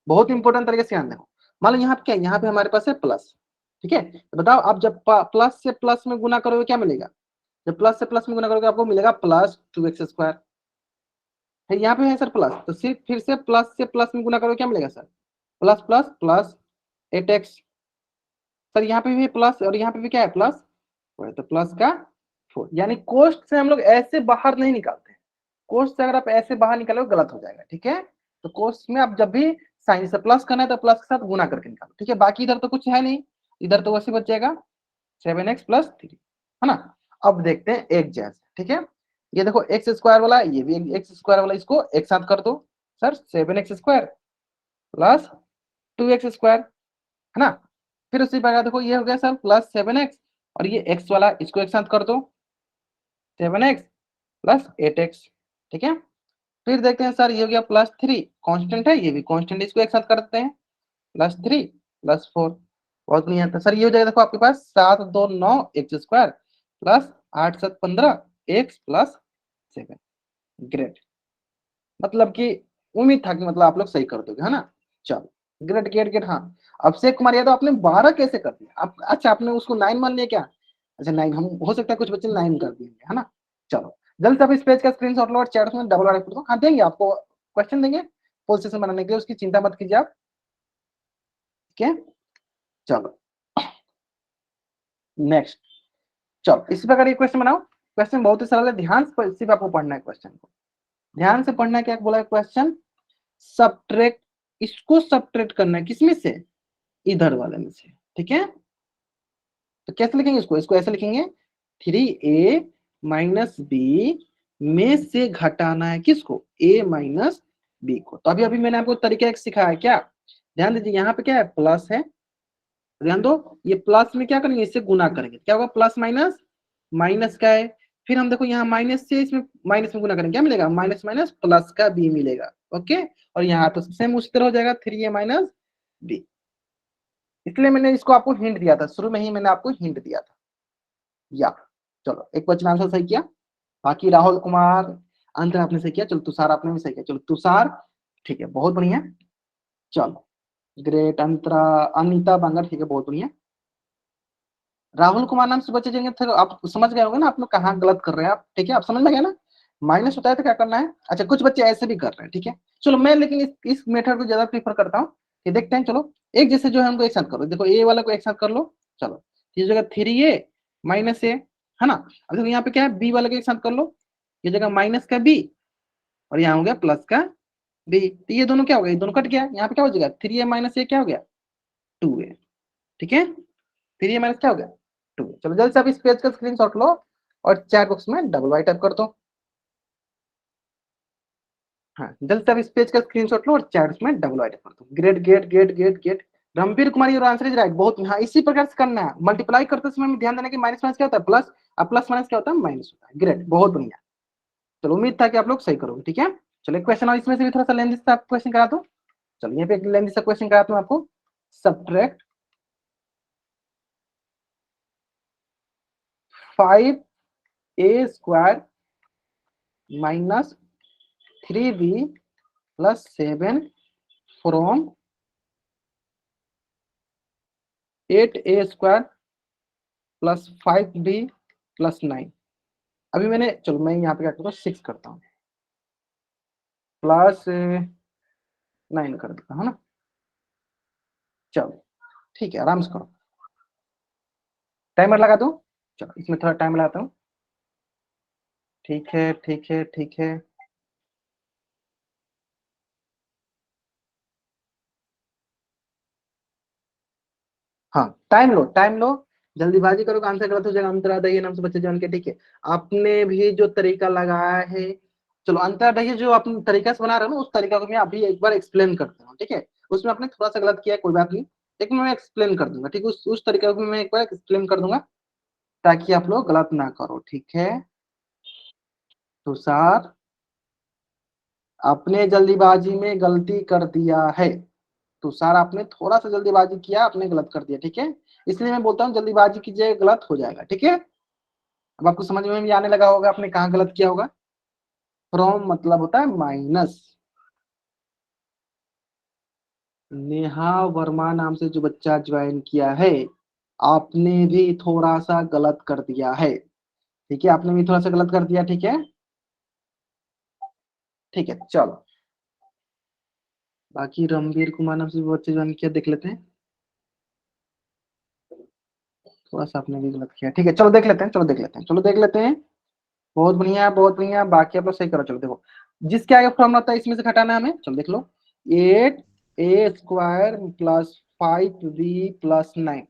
बहुत इंपॉर्टेंट तरीके से ध्यान देखो। मान लो यहाँ पे क्या है, यहाँ पे हमारे पास है प्लस, ठीक है। तो बताओ आप जब प्लस से प्लस में गुना करोगे क्या मिलेगा, जब प्लस से प्लस में गुना करोगे आपको मिलेगा +2x²। फिर यहाँ पे है सर प्लस, तो सिर्फ फिर से प्लस में गुना करोगे क्या मिलेगा sir, plus plus plus 8x। Sir यहाँ पे भी प्लस और यहाँ पे भी क्या है प्लस, तो प्लस का 4। यानी कोष्ट से हम लोग ऐसे बाहर नहीं निकालते हैं, कोष्ट से अगर आप ऐसे बाहर निकालोगे गलत हो जाएगा, ठीक है। तो कोष्ट में आप जब भी साइन से प्लस करना है तो प्लस के साथ गुना करके निकालो, ठीक है। बाकी इधर तो कुछ है नहीं, इधर तो वैसे बच जाएगा 7x+3, है ना। अब देखते हैं एक जैसे, ठीक है। ये देखो x² वाला, ये भी x² वाला, इसको एक साथ कर दो सर, 7x² प्लस 2x², है ना। फिर उसी प्रकार देखो, ये हो गया सर +7x, और ये x वाला इसको एक साथ कर दो, 7x+8x, ठीक है। फिर देखते हैं सर, ये हो गया +3, कांस्टेंट है, ये भी कांस्टेंट, इसको एक साथ करते हैं, +3+4। बहुत बढ़िया, तो सर ये हो जाएगा देखो आपके पास 7 2 9 x² प्लस 8 7 15 x+7। ग्रेट, मतलब कि उम्मीद था कि मतलब आप लोग सही कर दोगे, है ना। चलो ग्रेट ग्रेट ग्रेट। हाँ, अभिषेक कुमार यादव आपने 12 कैसे कर दिया, आप अच्छा आपने उसको 9 मान लिया क्या। अच्छा 9, हम हो सकता है कुछ बच्चे 9 कर दिए, है ना। चलो जल्द से अब इस पेज का स्क्रीनशॉट लो और चैट में डबल कर दो। हाँ देंगे आपको, क्वेश्चन देंगे फुल सेशन बनाने के लिए, उसकी चिंता मत कीजिए आप, ठीक है। चलो नेक्स्ट, चलो इसी प्रकार ये क्वेश्चन बनाओ। क्वेश्चन बहुत ही सरल है, ध्यान से सिर्फ आपको पढ़ना है क्वेश्चन को, ध्यान से पढ़ना है। क्या बोला है क्वेश्चन, सब्ट्रैक्ट, इसको सब्ट्रैक्ट करना है किसमें से, इधर वाले में से, ठीक है। तो कैसे लिखेंगे इसको, इसको ऐसे लिखेंगे, 3a-b में से घटाना है किसको, a-b को। तो अभी अभी मैंने आपको तरीका एक सिखाया है, क्या ध्यान दीजिए, यहाँ पे क्या है प्लस है, ध्यान दो, ये प्लस में क्या करेंगे, इससे गुना करेंगे, क्या होगा प्लस माइनस, माइनस का है। फिर हम देखो यहाँ माइनस से इसमें माइनस में गुना करेंगे, क्या मिलेगा, माइनस माइनस प्लस का b मिलेगा, ओके। और यहाँ तो सेम उसी तरह हो जाएगा, 3a-b। इसलिए मैंने इसको आपको हिंट दिया था, शुरू में ही मैंने आपको हिंट दिया था, या चलो एक क्वेश्चन आंसर सही किया। बाकी राहुल कुमार, अंत आपने सही किया, चलो तुषार आपने भी सही किया, चलो तुषार, ठीक है बहुत बढ़िया। चलो ग्रेट। अंतरा अनीता बांगर, ठीक है, बहुत बढ़िया। राहुल कुमार नाम से बच्चे जाएंगे, फिर आप समझ गए होंगे ना आप लोग कहाँ गलत कर रहे हैं आप, ठीक है, आप समझ में गए ना। माइनस होता है तो क्या करना है, अच्छा कुछ बच्चे ऐसे भी कर रहे हैं, ठीक है। चलो मैं लेकिन इस मेथड को ज्यादा प्रीफर करता हूँ, कि देखते हैं। चलो एक जैसे जो है हमको एक साथ करो, देखो ए वाला को एक साथ कर लो। चलो इस जगह 3a माइनस ए, है ना। अब देखो यहाँ पे क्या है, बी वाले को एक साथ कर लो, ये जगह माइनस का बी, और यहाँ हो गया प्लस का बी, तो ये दोनों क्या हो गया, ये दोनों कट गया, यहाँ पे क्या हो जाएगा 3a माइनस ए क्या हो गया 2a, ठीक है। 3a माइनस क्या हो गया 2। चलो जल्दी से आप इस पेज का स्क्रीनशॉट लो और चैट बॉक्स में डबल वाई टाइप कर दो। हाँ जल्दी से आप इस पेज का स्क्रीनशॉट लो और चैट में डबल वाई टाइप कर दो। Great great great great great. Ranbir Kumar your answer is right, बहुत। हाँ इसी प्रकार से करना है, मल्टीप्लाई करते समय में ध्यान देना कि माइनस माइनस क्या होता है प्लस, और प्लस माइनस क्या होता है माइनस होता है। ग्रेट, बहुत बढ़िया। चलो उम्मीद था कि आप लोग सही करोगे, ठीक है। चलो क्वेश्चन, और इसमें से भी थोड़ा सा लेंदी सा क्वेश्चन करा दो। चलो यहाँ पे एक लेंदी सा क्वेश्चन कराता हूँ आपको। Subtract 5a² minus 3b plus 7 from 8a² plus 5b plus 9। अभी मैंने, चलो मैं यहाँ पे क्या करता हूँ 6 करता हूँ, प्लस 9 कर देता हूँ, है ना। चलो ठीक है, आराम से करो। टाइमर लगा दो। चलो इसमें थोड़ा टाइम लगाता हूँ। ठीक है ठीक है ठीक है। हाँ टाइम लो टाइम लो, जल्दीबाजी करो, आंसर गलत हो जाएगा। अंतरादयी नाम से बच्चे जान के, ठीक है। आपने भी जो तरीका लगाया है, चलो अंतरादयी जो अपने तरीका से बना रहे हो ना, उस तरीका को मैं अभी एक बार एक्सप्लेन करता हूँ, ठीक है। उसमें आपने थोड़ा सा गलत किया है, कोई बात नहीं, लेकिन मैं एक्सप्लेन कर दूंगा, ठीक है। उस तरीका को मैं एक बार एक्सप्लेन कर दूंगा, ताकि आप लोग गलत ना करो, ठीक है। तुषार, आपने जल्दीबाजी में गलती कर दिया है। तुषार आपने थोड़ा सा जल्दीबाजी किया, आपने गलत कर दिया, ठीक है। इसलिए मैं बोलता हूँ जल्दीबाजी कीजिए, गलत हो जाएगा, ठीक है। अब आपको समझ में भी आने लगा होगा आपने कहाँ गलत किया होगा। फ्रॉम मतलब होता है माइनस। नेहा वर्मा नाम से जो बच्चा ज्वाइन किया है, आपने भी थोड़ा सा गलत कर दिया है, ठीक है। आपने भी थोड़ा सा गलत कर दिया, ठीक है। ठीक है चलो, बाकी रणबीर कुमार नाम से जो बच्चे ज्वाइन किया, देख लेते हैं। थोड़ा सा आपने भी गलत किया, ठीक है। चलो देख लेते हैं, चलो देख लेते हैं, चलो देख लेते हैं। बहुत बढ़िया बहुत बढ़िया, बाकी आप लोग सही करो। चलो देखो, जिसके आगे फॉर्मूला होता है इसमें से घटाना है हमें, चलो देख लो। 8a² प्लस 5b प्लस 9,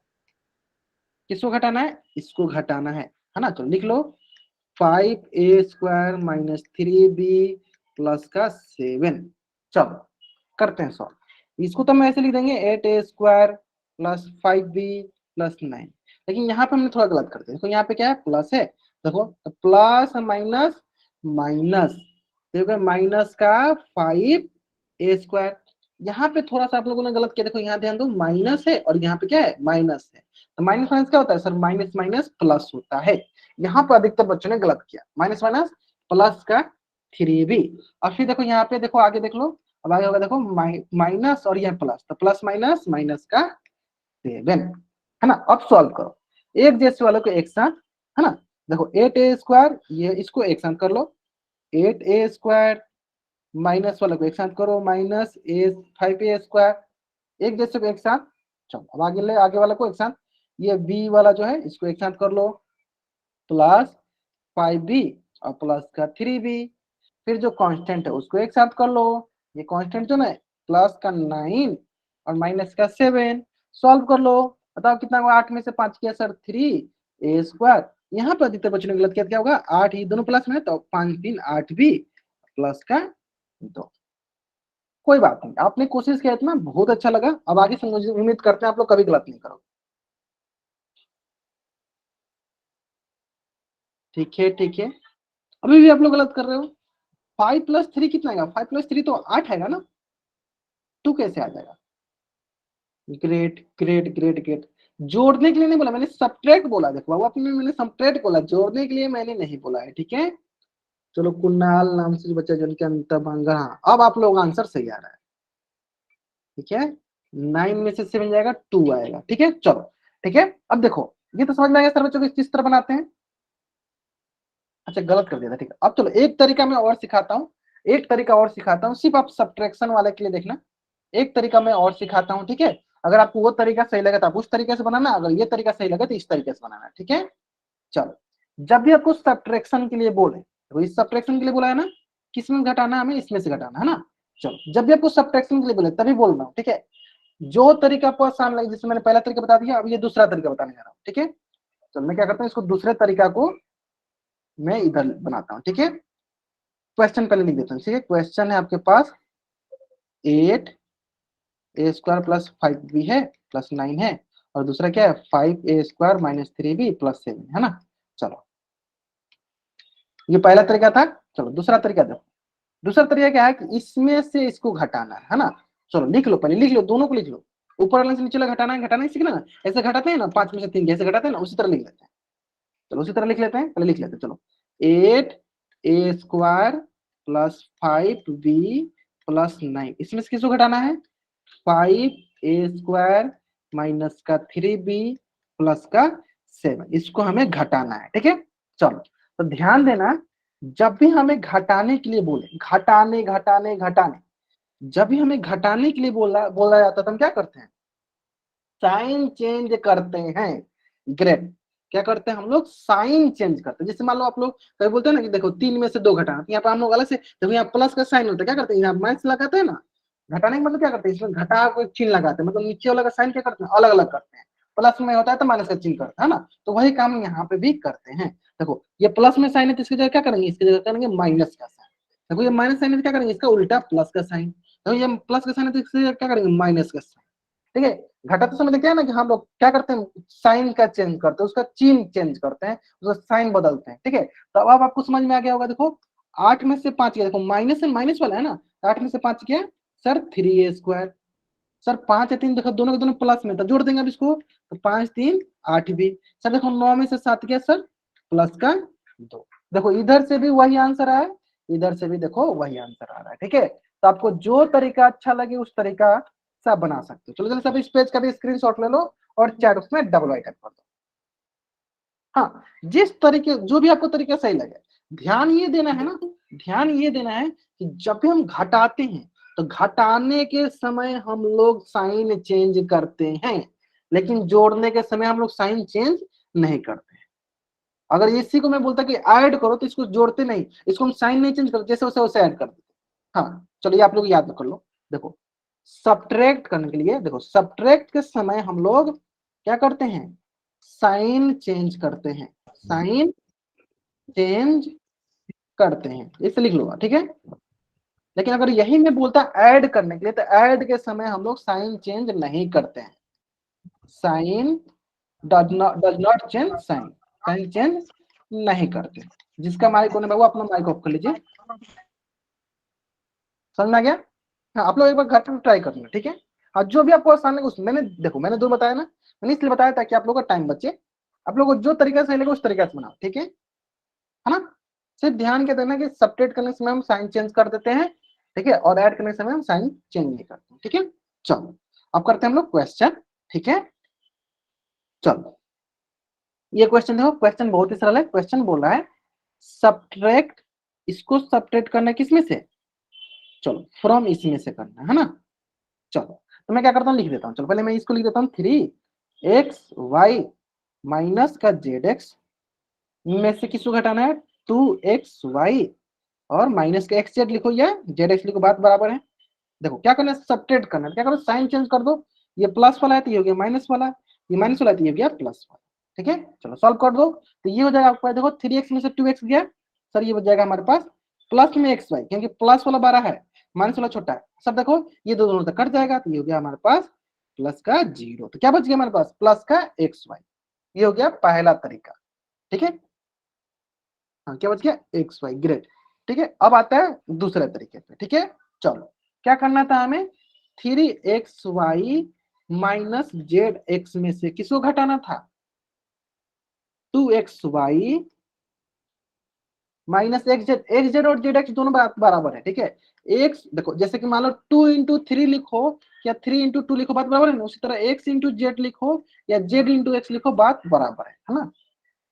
किसको घटाना है, इसको घटाना है ना। चलो लिख लो, 5a² माइनस 3b प्लस का 7। चलो करते हैं सॉल्व। इसको तो हम ऐसे लिख देंगे 8a² प्लस 5b प्लस 9, लेकिन यहाँ पे हमने थोड़ा गलत कर दिया। देखो यहाँ पे क्या है, प्लस है, देखो तो प्लस माइनस माइनस, देखो माइनस का 5a²। यहाँ पे थोड़ा सा आप लोगों ने गलत किया, देखो यहाँ ध्यान दो, माइनस है और यहाँ पे क्या है माइनस है, तो माइनस माइनस क्या होता है सर, माइनस माइनस प्लस होता है। यहाँ पर अधिकतर बच्चों ने गलत किया, माइनस माइनस प्लस का 3b। और फिर देखो यहाँ पे देखो आगे देख लो, अब आगे होगा देखो माइनस और यह प्लस, तो प्लस माइनस माइनस का 7, है ना। अब सॉल्व करो एक जैसे वालों को एक साथ, है ना। देखो 8a², ये इसको एक साथ कर लो, 8a² माइनस वाले को एक साथ करो, माइनस ए 5a², एक जैसे को एक साथ। चलो अब आगे ले, आगे वाला को एक साथ, ये b वाला जो है इसको एक साथ कर लो, प्लस 5b और प्लस का 3b। फिर जो कांस्टेंट है उसको एक साथ कर लो, ये कांस्टेंट जो ना प्लस का 9 और माइनस का 7। सॉल्व कर लो, बताओ कितना हुआ, 8 में से 5 किया सर 3a²। यहाँ पर अधिकतर बच्चों ने गलत किया, क्या होगा 8 ही दोनों प्लस में, तो 5 3 8 भी प्लस का 2। कोई बात नहीं, आपने कोशिश किया इतना बहुत अच्छा लगा। अब आगे से मुझे उम्मीद करते हैं आप लोग कभी गलत नहीं करोगे, ठीक है ठीक है। अभी भी आप लोग गलत कर रहे हो। 5 + 3 कितना आएगा, 5 + 3 तो 8 आएगा ना, 2 कैसे आ जाएगा। Great great great great. जोड़ने के लिए नहीं बोला मैंने, सब्ट्रैक्ट बोला, देखो बाबू आपने, मैंने सब्ट्रैक्ट बोला, जोड़ने के लिए मैंने नहीं बोला है, ठीक है। चलो कुणाल नाम से जो बच्चा जिनके अंतर, हाँ अब आप लोग आंसर सही आ रहा है। ठीक है, 9 में से 7 जाएगा 2 आएगा। ठीक है, चलो ठीक है। अब देखो ये तो समझ में आएगा सर बच्चों को किस तरह बनाते हैं। अच्छा गलत कर दिया था, ठीक है। अब चलो एक तरीका मैं और सिखाता हूँ, एक तरीका और सिखाता हूँ, सिर्फ आप सब्ट्रैक्शन वाले के लिए देखना। एक तरीका मैं और सिखाता हूँ, ठीक है। अगर आपको वो तरीका सही लगे तो आप उस तरीके से बनाना, अगर ये तरीका सही लगे तो इस तरीके से बनाना, ठीक है। चलो, जब भी आपको सब्ट्रैक्शन के लिए बोले, तो इस सब्ट्रैक्शन के लिए बोला है ना, किसमें घटाना, हमें इसमें से घटाना है ना। चलो, जब भी आपको सब्ट्रैक्शन के लिए बोले तभी बोल रहा हूँ, ठीक है। जो तरीका आपको आसान लगे, जैसे मैंने पहला तरीका बता दिया, अब ये दूसरा तरीका बताने जा रहा हूँ, ठीक है। चलो मैं क्या करता हूँ, इसको दूसरे तरीका को मैं इधर बनाता हूँ, ठीक है। क्वेश्चन पहले लिख देता हूँ, ठीक है। क्वेश्चन है आपके पास 8a² प्लस 5b है प्लस 9 है, और दूसरा क्या है 5a² माइनस 3b प्लस 7 है ना। चलो ये पहला तरीका था। चलो दूसरा तरीका देखो, दूसरा तरीका क्या है कि इसमें से इसको घटाना है ना। चलो लिख लो, पहले लिख लो, दोनों को लिख लो। ऊपर वाले से नीचे वाला घटाना है, घटाना ही सीखना। ऐसे घटाते हैं ना, 5 में से 3 ऐसे घटाते हैं ना, उसी तरह लिख लेते हैं। चलो उसी तरह लिख लेते हैं, पहले लिख लेते हैं। चलो 8a² प्लस 5b प्लस 9, इसमें से किसको घटाना है 5a² माइनस का 3b प्लस का 7, इसको हमें घटाना है, ठीक है। चलो तो ध्यान देना, जब भी हमें घटाने के लिए बोले, घटाने घटाने घटाने, जब भी हमें घटाने के लिए बोला जाता है तो हम क्या करते हैं, साइन चेंज करते हैं। ग्रेट, क्या करते हैं हम लोग, साइन चेंज करते हैं। जैसे मान लो आप लोग कभी बोलते हैं ना कि देखो 3 में से 2 घटाना, तो यहाँ पर हम लोग अलग से, देखो यहाँ प्लस का साइन होता है, क्या करते हैं यहाँ माइनस लगाते हैं ना। घटाने का मतलब क्या करते हैं, इसमें घटा को चिन्ह लगाते हैं, मतलब नीचे वाला का साइन क्या करते हैं, अलग अलग करते हैं। प्लस में होता है तो माइनस का चिन्ह करता है ना, तो वही काम यहाँ पे भी करते हैं। देखो ये प्लस में साइन है तो इसकी जगह क्या करेंगे, इसकी जगह करेंगे माइनस का साइन। देखो ये माइनस साइन है तो क्या करेंगे, इसका उल्टा प्लस का साइन। देखो ये प्लस का साइन है तो इसकी जगह क्या करेंगे, माइनस का साइन। ठीक है, घटाते समय क्या है ना कि हम लोग क्या करते हैं, साइन का चेंज करते हैं, उसका चिन्ह चेंज करते हैं, उसका साइन बदलते हैं, ठीक है। तो अब आपको समझ में आ गया होगा। देखो 8 में से 5 गया, देखो माइनस से माइनस वाला है ना, 8 में से 5 क्या सर 3a²। सर 5 है 3, देखो दोनों के दोनों प्लस में था, जोड़ देंगे अब इसको, तो 5 3 8 भी। सर देखो 9 में से 7 गया सर प्लस का 2। देखो इधर से भी वही आंसर आया, इधर से भी देखो वही आंसर आ रहा है, ठीक है। तो आपको जो तरीका अच्छा लगे उस तरीका से आप बना सकते हो। चलो जल्दी सब इस पेज का भी स्क्रीनशॉट ले लो और चैट उसमें डबल आइकन कर दो। हाँ, जिस तरीके, जो भी आपको तरीका सही लगे, ध्यान ये देना है ना, ध्यान ये देना है कि जब भी हम घटाते हैं तो घटाने के समय हम लोग साइन चेंज करते हैं, लेकिन जोड़ने के समय हम लोग साइन चेंज नहीं करते हैं। अगर इसी को मैं बोलता कि ऐड करो तो इसको जोड़ते नहीं, इसको हम साइन नहीं चेंज करते, जैसे वैसे ऐड कर देते। हाँ चलो ये आप लोग याद कर लो। देखो सब्ट्रैक्ट करने के लिए, देखो सब्ट्रैक्ट के समय हम लोग क्या करते हैं, साइन चेंज करते हैं, साइन चेंज करते हैं, इसे लिख लो, ठीक है। लेकिन अगर यही मैं बोलता ऐड करने के लिए, तो ऐड के समय हम लोग साइन चेंज नहीं करते हैं। Sign does not change sign, sign change नहीं करते। जिसका माइक होने वो अपना माइक ऑफ कर लीजिए। समझ में आ गया। हाँ आप लोग एक बार घर पर ट्राई करना, ठीक है। हाँ जो भी आपको आसान लगे, मैंने देखो मैंने दो बताया ना, मैंने इसलिए बताया ताकि आप लोगों का टाइम बचे। आप लोग को जो तरीका सही लगे उस तरीके से बनाओ, ठीक है ना। सिर्फ ध्यान क्या देना कि सब्ट्रैक्ट करने के समय हम साइन चेंज कर देते हैं, ठीक है, और ऐड करने के समय हम साइन चेंज नहीं करते हैं, ठीक है। चलो अब करते हैं हम लोग क्वेश्चन, ठीक है। चलो ये क्वेश्चन देखो, क्वेश्चन बहुत ही सरल है। क्वेश्चन बोल रहा है सब्ट्रैक्ट, इसको सब्ट्रैक्ट करना है किसमें से, चलो फ्रॉम इसमें से करना है ना। चलो तो मैं क्या करता हूँ, लिख देता हूँ। चलो पहले मैं इसको लिख देता हूँ 3xy माइनस का zx में से किसको घटाना है 2xy, और माइनस का xz लिखो या zx लिखो, बात बराबर है। देखो क्या करना है, सब्ट्रैक्ट करना है, क्या करो साइन चेंज कर दो। ये प्लस वाला है तो ये हो गया माइनस वाला, ये माइनस वाला है तो ये हो गया प्लस वाला, ठीक है। चलो सॉल्व कर दो, तो ये हो जाएगा आपके पास, देखो 3x में से 2x गया, सर ये हो जाएगा हमारे पास प्लस में xy, क्योंकि प्लस वाला बड़ा है माइनस वाला छोटा है। सब देखो ये दो दोनों तक कट जाएगा, तो ये हो गया हमारे पास प्लस का 0, तो क्या बच गया हमारे पास प्लस का xy। ये हो गया पहला तरीका, ठीक है। हाँ क्या बच गया xy, ग्रेट, ठीक है। अब आता है दूसरे तरीके पे, ठीक है। चलो क्या करना था हमें, 3xy माइनस zx में से किसको घटाना था 2xy एक्स जेड और जेड एक्स दोनों बराबर है, ठीक है। एक्स देखो जैसे कि मान लो 2 into 3 लिखो या 3 into 2 लिखो, बात बराबर है ना। उसी तरह एक्स इंटू जेड लिखो या जेड इंटू एक्स लिखो, बात बराबर है ना।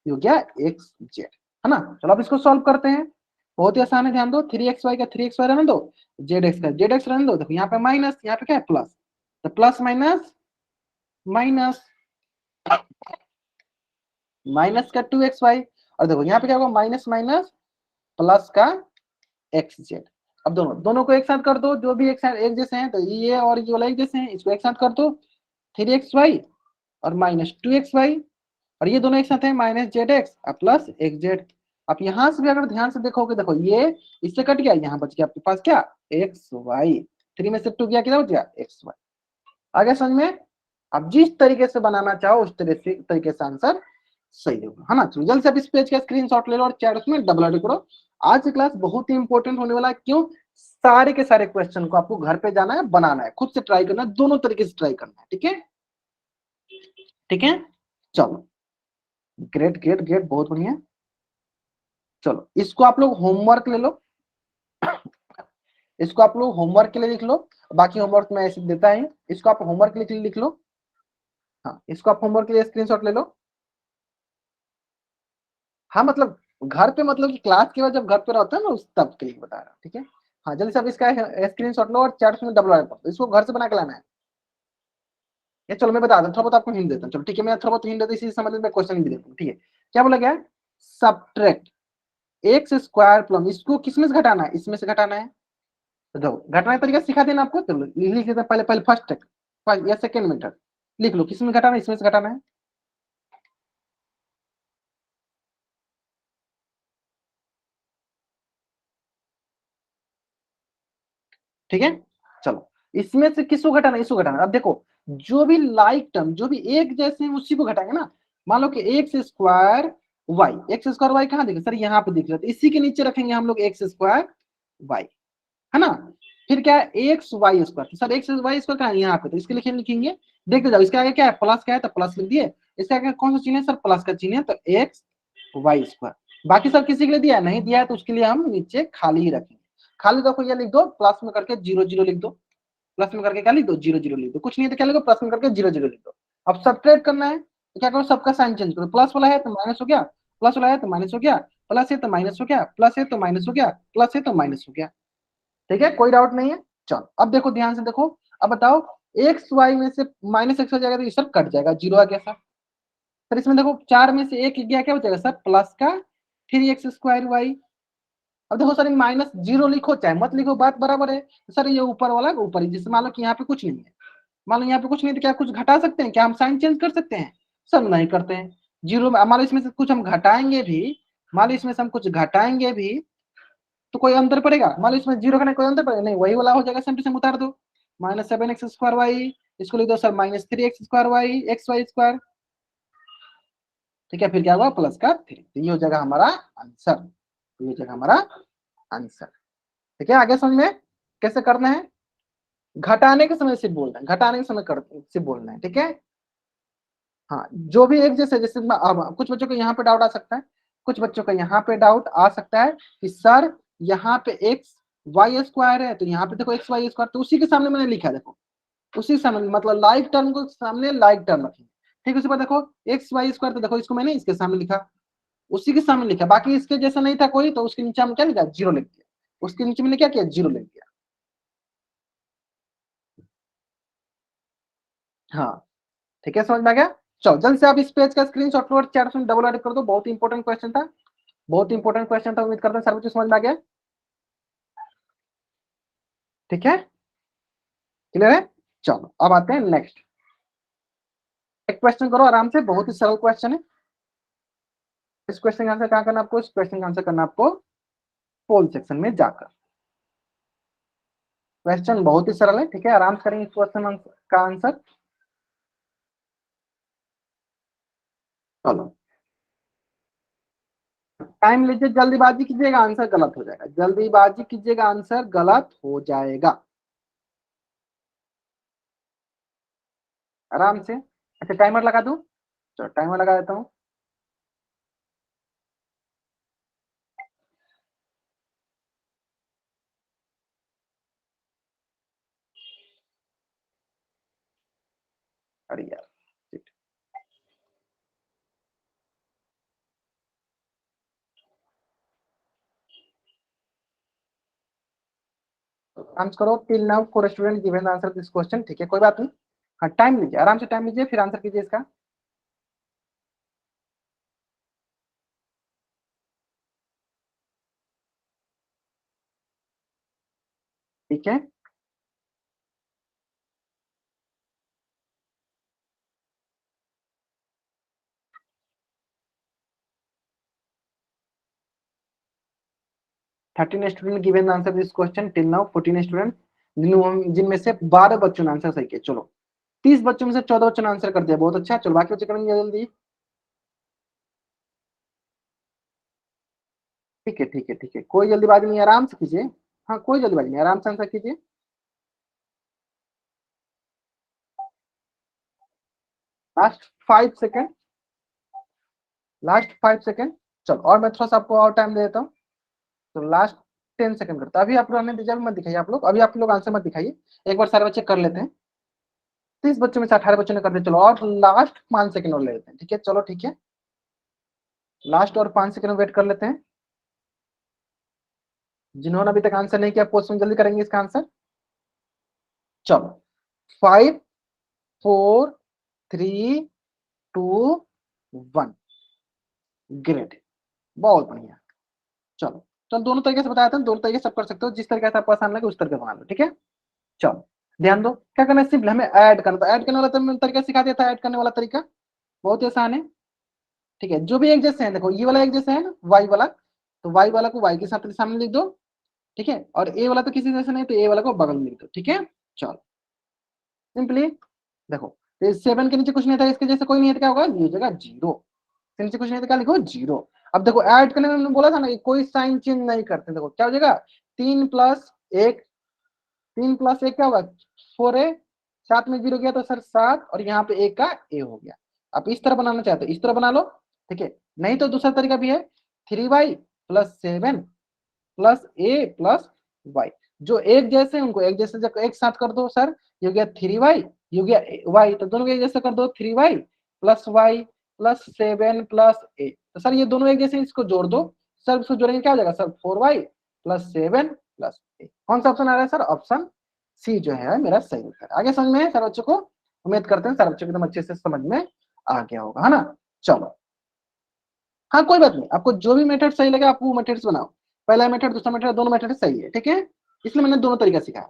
ये हो गया एक्स जेड, है ना। चलो अब इसको सॉल्व करते हैं। बहुत ही आसान है, ध्यान दो। 3xy का 3xy रहने दो, जेड एक्स का जेड एक्स रहने दो। देखो यहाँ पे माइनस, यहाँ पे क्या है प्लस, तो प्लस माइनस माइनस, माइनस का 2xy, और देखो यहाँ पे क्या होगा माइनस माइनस प्लस का एक्स जेड। अब दोनों दोनों को एक साथ कर दो, जो भी एक साथ एक जैसे हैं तो ये और ये वाला एक जैसे हैं, इसको एक साथ कर दो 3xy और -2xy, और ये दोनों एक साथ है -जेड एक्स और प्लस एक्स जेड। अब यहां से भी अगर ध्यान से देखोगे, देखो ये इससे कट गया, यहाँ बच गया आपके पास क्या एक्स वाई, 3 में से 2 गया, कितना बच गया एक्स वाई। आगे समझ में। अब जिस तरीके से बनाना चाहो उस तरीके से आंसर सही होगा, है ना। तो जल्द से आप इस पेज का स्क्रीनशॉट ले लो और चैट उसमें डबल एड करो। आज की क्लास बहुत ही इंपॉर्टेंट होने वाला है। क्यों? सारे के सारे क्वेश्चन को आपको घर पे जाना है, बनाना है, खुद से ट्राई करना है, दोनों तरीके से ट्राई करना है, ठीक है। ठीक है, चलो ग्रेट ग्रेट ग्रेट, बहुत बढ़िया। चलो इसको आप लोग होमवर्क ले लो, इसको आप लोग होमवर्क के लिए लिख लो। बाकी होमवर्क मैं ऐसे देता है, इसको आप होमवर्क के लिए लिख लो। हाँ, इसको आप होमवर्क के लिए स्क्रीनशॉट ले लो। हाँ मतलब घर पे, मतलब कि क्लास के बाद जब घर पे रहता है ना, उस तब के लिए बता रहा हूँ, ठीक है। हाँ जल्दी से आप इसका स्क्रीनशॉट लो और चैट में डबल इसको घर से बना के लाना है। ये चलो मैं बता दूं, थोड़ा बहुत आपको हिंट देता हूँ। चलो ठीक है, मैं थोड़ा बहुत हिंट देता हूँ, इसी समझ में मैं क्वेश्चन भी देता हूँ, ठीक है। क्या बोला गया है? सब्ट्रैक्ट एक्स स्क्वायर प्लस, इसको किसमें से घटाना है? इसमें से घटाना है। तो जाओ घटाने का तरीका सिखा देना आपको, चलो लिख लेते हैं पहले, पहले फर्स्ट या सेकंड मेथड लिख लो। किसमें घटाना है? इसमें से घटाना है। ठीक है, चलो इसमें से किसको घटाना है? इसको घटाना है। अब देखो जो भी लाइक टर्म, जो भी एक जैसे हैं उसी को घटाएंगे ना। मान लो कि x square y, x square y कहाँ दिखे सर? यहाँ पे दिख रहा है, तो इसी के नीचे रखेंगे हम लोग एक्स स्क्वायर वाई, है ना। फिर क्या है? एक्स वाई स्क्वायर, तो सर एक्स वाई स्क्वायर कहाँ है? यहाँ पे, तो इसके लिए लिखेंगे। देखते जाओ इसके आगे क्या है, प्लस क्या है, तो प्लस लिख दिए। इसके आगे कौन सा चिन्ह है सर? प्लस का चिन्ह है, तो एक्स वाई स्क्वायर। बाकी सर किसी के लिए दिया है? नहीं दिया है, तो उसके लिए हम नीचे खाली ही रखेंगे। खाली देखो ये लिख दो, प्लस में करके जीरो जीरो लिख दो। प्लस में करके क्या लिख दो? जीरो जीरो लिख दो। कुछ नहीं है तो क्या लिखो? प्लस में करके जीरो जीरो लिख दो। अब सब्ट्रैक्ट करना है तो क्या करो? सबका साइन चेंज करो। प्लस वाला है तो माइनस हो गया, प्लस वाला है तो माइनस हो गया, प्लस है तो माइनस हो गया, प्लस है तो माइनस हो गया, प्लस है तो माइनस हो गया। ठीक है, कोई डाउट नहीं है। चलो अब देखो ध्यान से देखो। अब बताओ एक्स वाई में से माइनस एक्स हो जाएगा तो ये सब कट जाएगा, जीरो आ गया सर। सर इसमें देखो 4 में से एक गया, क्या बचेगा सर? प्लस का 3x² वाई। अब देखो सर माइनस जीरो लिखो चाहे मत लिखो, बात बराबर है। तो सर ये ऊपर वाला ऊपर ही, जैसे मान लो कि यहाँ पे कुछ नहीं है, मान लो यहाँ पे कुछ नहीं, तो क्या कुछ घटा सकते हैं? क्या हम साइन चेंज कर सकते हैं? सर नहीं करते हैं। जीरो में मान लो इसमें से कुछ हम घटाएंगे भी, मान लो इसमें से हम कुछ घटाएंगे भी तो कोई अंतर पड़ेगा? मान लो इसमें जीरो का कोई अंतर पड़ेगा? नहीं, वही वाला हो जाएगा, सेम टू सेम उतार दो। -7x² वाई, इसको लिख दो sir -3x² y x y square. ठीक है, फिर क्या हुआ? प्लस का 3, तो ये हो जाएगा हमारा आंसर, ये हो जाएगा हमारा आंसर। ठीक है, आगे समझ में कैसे करना है? घटाने के समय सिर्फ बोलना है, घटाने के समय सिर्फ बोलना है, ठीक है। हाँ जो भी एक जैसे जैसे अब कुछ बच्चों को यहाँ पे डाउट आ सकता है, कुछ बच्चों का यहाँ पे डाउट आ सकता है कि सर यहाँ पे एक्स वाई स्क्वायर है, तो यहाँ पे देखो एक्स वाई स्क्वायर, तो उसी के सामने मैंने लिखा है, देखो उसी के सामने, मतलब लाइक टर्म को सामने लाइक टर्म रखेंगे। ठीक है, उसके बाद देखो एक्स वाई स्क्वायर, तो देखो इसको मैंने इसके सामने लिखा, उसी के सामने लिखा। बाकी इसके जैसा नहीं था कोई, तो उसके नीचे हम क्या लिखा? जीरो लिख दिया। उसके नीचे मैंने क्या किया? जीरो लिख दिया। हाँ ठीक है, समझ में आ गया। चलो जल्द से आप इस पेज का स्क्रीनशॉट लो और चैट में डबल एडिट कर दो। बहुत इंपॉर्टेंट क्वेश्चन था, बहुत इंपॉर्टेंट क्वेश्चन था। उम्मीद करते हैं सर कुछ समझ में आ गया। ठीक है, क्लियर है। चलो अब आते हैं नेक्स्ट। एक क्वेश्चन करो आराम से, बहुत ही सरल क्वेश्चन है। इस क्वेश्चन का आंसर कहाँ करना आपको? इस क्वेश्चन का आंसर करना आपको पोल सेक्शन में जाकर। क्वेश्चन बहुत ही सरल है, ठीक है, आराम से करेंगे इस क्वेश्चन का आंसर। चलो टाइम लीजिए, जल्दीबाजी कीजिएगा आंसर गलत हो जाएगा, जल्दीबाजी कीजिएगा आंसर गलत हो जाएगा। आराम से। अच्छा टाइमर लगा दूं? चलो टाइमर लगा देता हूँ। आंसर करो। Till now 4 student given answer this question. ठीक है, कोई बात नहीं। हाँ, टाइम लीजिए, आराम से टाइम लीजिए, फिर आंसर कीजिए इसका। ठीक है, 13 student given answer this question. Till now 14 student, जिनमें से 12 बच्चों ने आंसर सही किया। चलो, 30 बच्चों में से 14 बच्चों ने आंसर कर दिया, बहुत अच्छा। चलो बाकी बच्चे करेंगे जल्दी। ठीक है, ठीक है, ठीक है, कोई जल्दीबाजी नहीं, आराम से कीजिए। हाँ, कोई जल्दीबाजी नहीं, आराम से आंसर कीजिए। Last 5 second, last 5 second. चलो, और मैं थोड़ा सा आपको और टाइम दे देता हूँ। तो लास्ट 10 सेकेंड करता, अभी आप लोग आने दीजिए, अभी मत दिखाइए आप लोग, अभी आप लोग आंसर मत दिखाइए। एक बार सारे बच्चे कर लेते हैं। 30 बच्चों में से 18 बच्चों ने कर दिया। चलो, और लास्ट 5 सेकेंड और ले लेते हैं। ठीक है, चलो ठीक है, लास्ट और 5 सेकेंड वेट कर लेते हैं। जिन्होंने अभी तक आंसर नहीं किया, क्वेश्चन जल्दी करेंगे इसका आंसर। चलो, 5 4 3 2 1। ग्रेट, बहुत बढ़िया। चलो, चल दोनों तरीके से बताते हैं, दोनों तरीके से सब कर सकते हो, जिस तरीके से आपको आसान लगे उस तरीके से बना लो। ठीक है, चलो ध्यान दो, क्या करना है, सिंपल हमें ऐड करना था। ऐड करने वाला तरीका सिखा दिया था, ऐड करने वाला तरीका बहुत ही आसान है। ठीक है, जो भी एक जैसे है, देखो ये वाला एक जैसे है ना, वाई वाला, तो वाई वाला को वाई के साथ सामने लिख दो। ठीक है, और ए वाला तो किसी जैसे नहीं, तो ए वाला को बगल में लिख दो। ठीक है, चलो सिंपली देखो, तो 7 के नीचे कुछ नहीं था, इसके जैसे कोई नहीं है, तो क्या होगा, ये जगह 0 के नीचे कुछ नहीं था, क्या लिखो, 0। अब देखो, ऐड करने में मैंने बोला था ना कि कोई साइन चेंज नहीं करते। देखो क्या हो जाएगा, 3 + 1, 3 + 1 क्या होगा, 4a, साथ में 0 गया तो सर 7, और यहाँ पे एक का ए हो गया। आप इस तरह बनाना चाहते हो इस तरह बना लो। ठीक है, नहीं तो दूसरा तरीका भी है, 3y + 7 +a + y। जो एक जैसे हैं उनको एक जैसे जब एक साथ कर दो सर, ये हो गया 3y, ये हो गया y, तो दोनों को एक जैसे कर दो, 3y + y + 7 + a। तो सर ये दोनों एक जैसे, इसको जोड़ दो। सर इसको जोड़ेंगे क्या हो जाएगा सर, 4y + 7 + a। कौन सा ऑप्शन आ रहा है सर, ऑप्शन सी जो है मेरा सही उत्तर। आगे समझ में है सर बच्चों को, उम्मीद करते हैं सर बच्चों को एकदम अच्छे से समझ में आ गया होगा, है ना। चलो, हाँ कोई बात नहीं, आपको जो भी मेथड सही लगे आप वो मेथड्स बनाओ। पहला मेथड, दूसरा मेथड, दोनों मेथड सही है। ठीक है, इसलिए मैंने दोनों तरीका सिखाया।